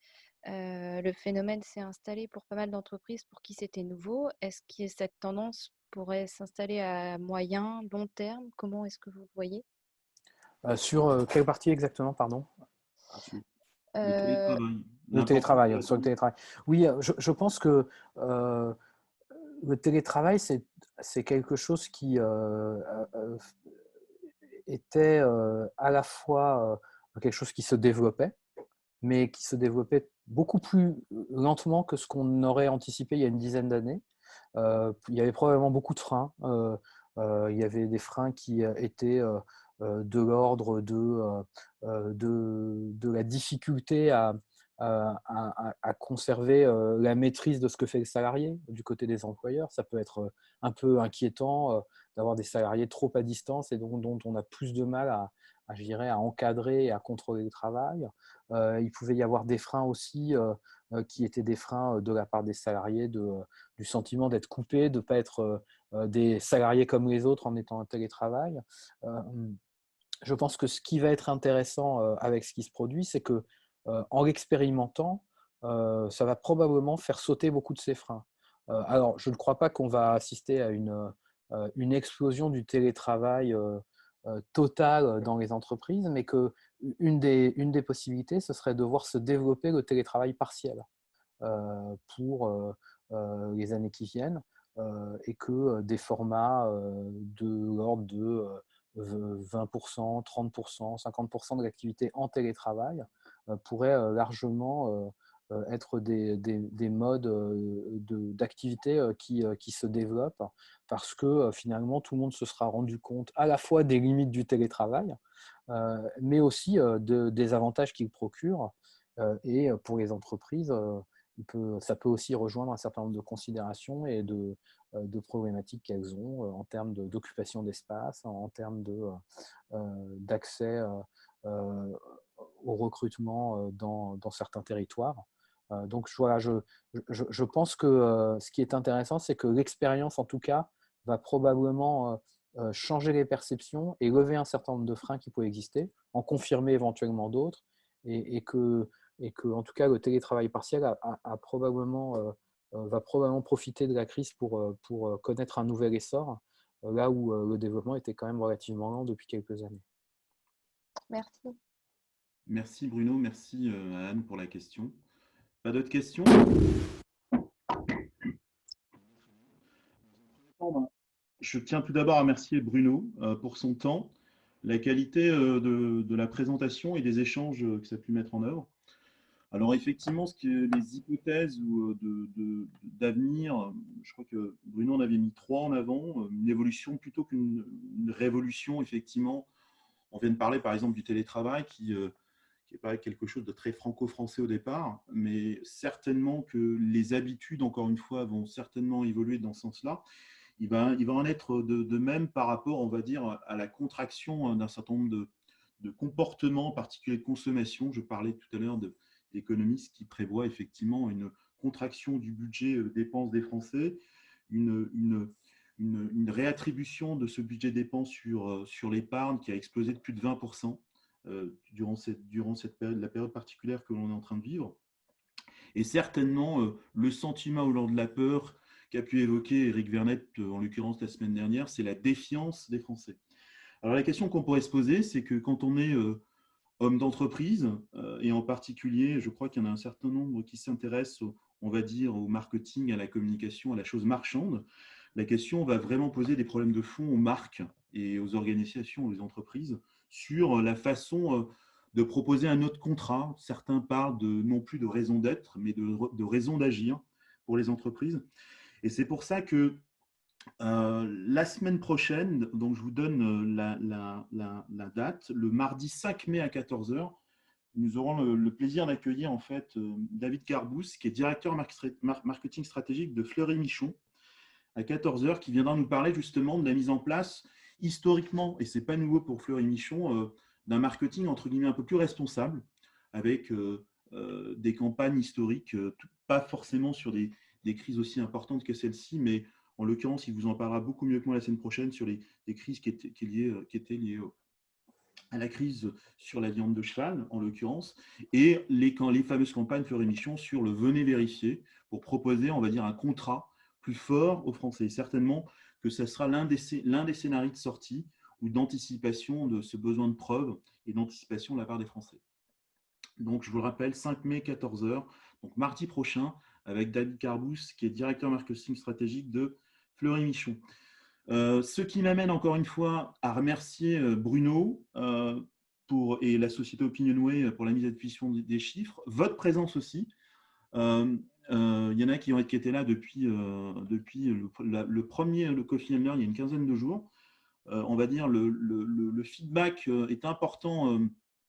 Le phénomène s'est installé pour pas mal d'entreprises pour qui c'était nouveau. Est-ce que cette tendance pourrait s'installer à moyen, long terme? Comment est-ce que vous le voyez? Sur quelle partie exactement, pardon? Le télétravail. Le télétravail, sur le télétravail. Oui, je pense que le télétravail, c'est quelque chose qui était à la fois quelque chose qui se développait, mais qui se développait beaucoup plus lentement que ce qu'on aurait anticipé il y a une dizaine d'années. Il y avait probablement beaucoup de freins. Il y avait des freins qui étaient de l'ordre de la difficulté à conserver la maîtrise de ce que fait le salarié du côté des employeurs. Ça peut être un peu inquiétant d'avoir des salariés trop à distance et dont on a plus de mal je dirais, à encadrer et à contrôler le travail. Il pouvait y avoir des freins aussi qui étaient des freins de la part des salariés, du sentiment d'être coupés, de ne pas être des salariés comme les autres en étant en télétravail. Je pense que ce qui va être intéressant avec ce qui se produit, c'est que en l'expérimentant, ça va probablement faire sauter beaucoup de ces freins. Alors, je ne crois pas qu'on va assister à une explosion du télétravail total dans les entreprises, mais qu'une des possibilités, ce serait de voir se développer le télétravail partiel pour les années qui viennent, et que des formats de l'ordre de 20%, 30%, 50% de l'activité en télétravail pourraient largement être des modes d'activité qui se développent, parce que finalement tout le monde se sera rendu compte à la fois des limites du télétravail, mais aussi des avantages qu'il procure. Et pour les entreprises, ça peut aussi rejoindre un certain nombre de considérations et de problématiques qu'elles ont en termes d'occupation d'espace, en termes d'accès au recrutement dans certains territoires. Donc voilà, je pense que ce qui est intéressant, c'est que l'expérience, en tout cas, va probablement changer les perceptions et lever un certain nombre de freins qui pouvaient exister, en confirmer éventuellement d'autres, et que, en tout cas, le télétravail partiel va probablement profiter de la crise pour connaître un nouvel essor, là où le développement était quand même relativement lent depuis quelques années. Merci. Merci Bruno, merci à Anne pour la question. Pas d'autres questions? Je tiens tout d'abord à remercier Bruno pour son temps, la qualité de la présentation et des échanges que ça a pu mettre en œuvre. Alors effectivement, les hypothèses d'avenir, je crois que Bruno en avait mis 3 en avant, une évolution plutôt qu'une révolution, effectivement. On vient de parler par exemple du télétravail qui n'est pas quelque chose de très franco-français au départ, mais certainement que les habitudes, encore une fois, vont certainement évoluer dans ce sens-là. Il va en être de même par rapport, on va dire, à la contraction d'un certain nombre de comportements particuliers de consommation. Je parlais tout à l'heure d'économistes qui prévoient effectivement une contraction du budget dépenses des Français, une réattribution de ce budget dépenses sur l'épargne qui a explosé de plus de 20% durant la période particulière que l'on est en train de vivre. Et certainement, le sentiment au lors de la peur qu'a pu évoquer Éric Vernet, en l'occurrence la semaine dernière, c'est la défiance des Français. Alors la question qu'on pourrait se poser, c'est que quand on est homme d'entreprise, et en particulier, je crois qu'il y en a un certain nombre qui s'intéressent, on va dire, au marketing, à la communication, à la chose marchande, la question va vraiment poser des problèmes de fond aux marques et aux organisations, aux entreprises, sur la façon de proposer un autre contrat. Certains parlent non plus de raison d'être, mais de raison d'agir pour les entreprises. Et c'est pour ça que la semaine prochaine, donc je vous donne la date, le mardi 5 mai à 14 h, nous aurons le plaisir d'accueillir en fait David Garbous, qui est directeur marketing stratégique de Fleury Michon, à 14 h, qui viendra nous parler justement de la mise en place historiquement, et ce n'est pas nouveau pour Fleury Michon, d'un marketing entre guillemets un peu plus responsable, avec des campagnes historiques, pas forcément sur des crises aussi importantes que celle-ci, mais en l'occurrence, il vous en parlera beaucoup mieux que moi la semaine prochaine sur des crises qui étaient liées à la crise sur la viande de cheval, en l'occurrence, et les fameuses campagnes Fleury Michon sur le venez vérifier, pour proposer, on va dire, un contrat plus fort aux Français. Et certainement que ce sera l'un des scénarios de sortie ou d'anticipation de ce besoin de preuve et d'anticipation de la part des Français. Donc, je vous le rappelle, 5 mai, 14 h, donc mardi prochain, avec David Garbous, qui est directeur marketing stratégique de Fleury Michon. Ce qui m'amène encore une fois à remercier Bruno et la société Opinionway pour la mise à disposition des chiffres, votre présence aussi. Il y en a qui étaient là depuis le premier Coffee and Learn, il y a une quinzaine de jours. On va dire le feedback est important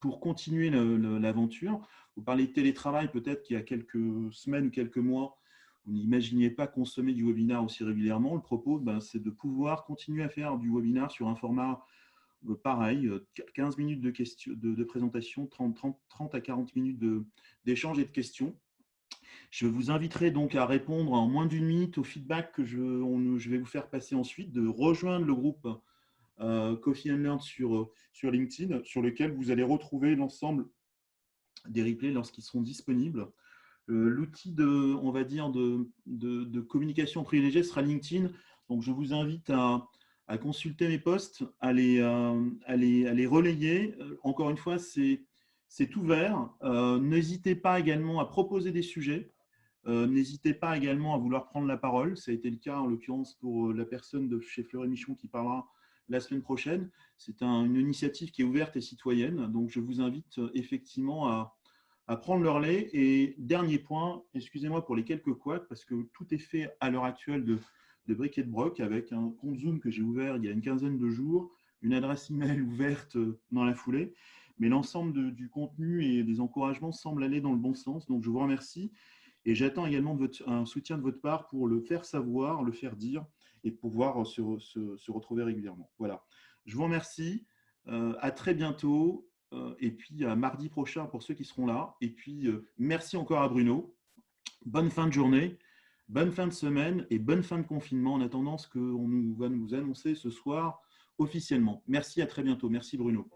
pour continuer l'aventure. Vous parlez de télétravail, peut-être qu'il y a quelques semaines ou quelques mois, vous n'imaginiez pas consommer du webinar aussi régulièrement. Le propos, c'est de pouvoir continuer à faire du webinar sur un format pareil, 15 minutes de présentation, 30 à 40 minutes d'échange et de questions. Je vous inviterai donc à répondre en moins d'une minute au feedback que je vais vous faire passer ensuite, de rejoindre le groupe Coffee and Learn sur LinkedIn, sur lequel vous allez retrouver l'ensemble des replays lorsqu'ils seront disponibles. L'outil de communication privilégiée sera LinkedIn. Donc, je vous invite à à consulter mes posts, à les relayer. Encore une fois, c'est ouvert. N'hésitez pas également à proposer des sujets. N'hésitez pas également à vouloir prendre la parole. Ça a été le cas en l'occurrence pour la personne de chez Fleury Michon qui parlera la semaine prochaine. C'est une initiative qui est ouverte et citoyenne. Donc, je vous invite effectivement à prendre le relais. Et dernier point, excusez-moi pour les quelques couacs, parce que tout est fait à l'heure actuelle de bric et de broc avec un compte Zoom que j'ai ouvert il y a une quinzaine de jours, une adresse email ouverte dans la foulée. Mais l'ensemble du contenu et des encouragements semble aller dans le bon sens. Donc, je vous remercie. Et j'attends également un soutien de votre part pour le faire savoir, le faire dire et pouvoir se retrouver régulièrement. Voilà. Je vous remercie. À très bientôt. Et puis à mardi prochain pour ceux qui seront là. Et puis merci encore à Bruno. Bonne fin de journée, bonne fin de semaine et bonne fin de confinement en attendant ce qu'on va nous annoncer ce soir officiellement. Merci, à très bientôt. Merci Bruno.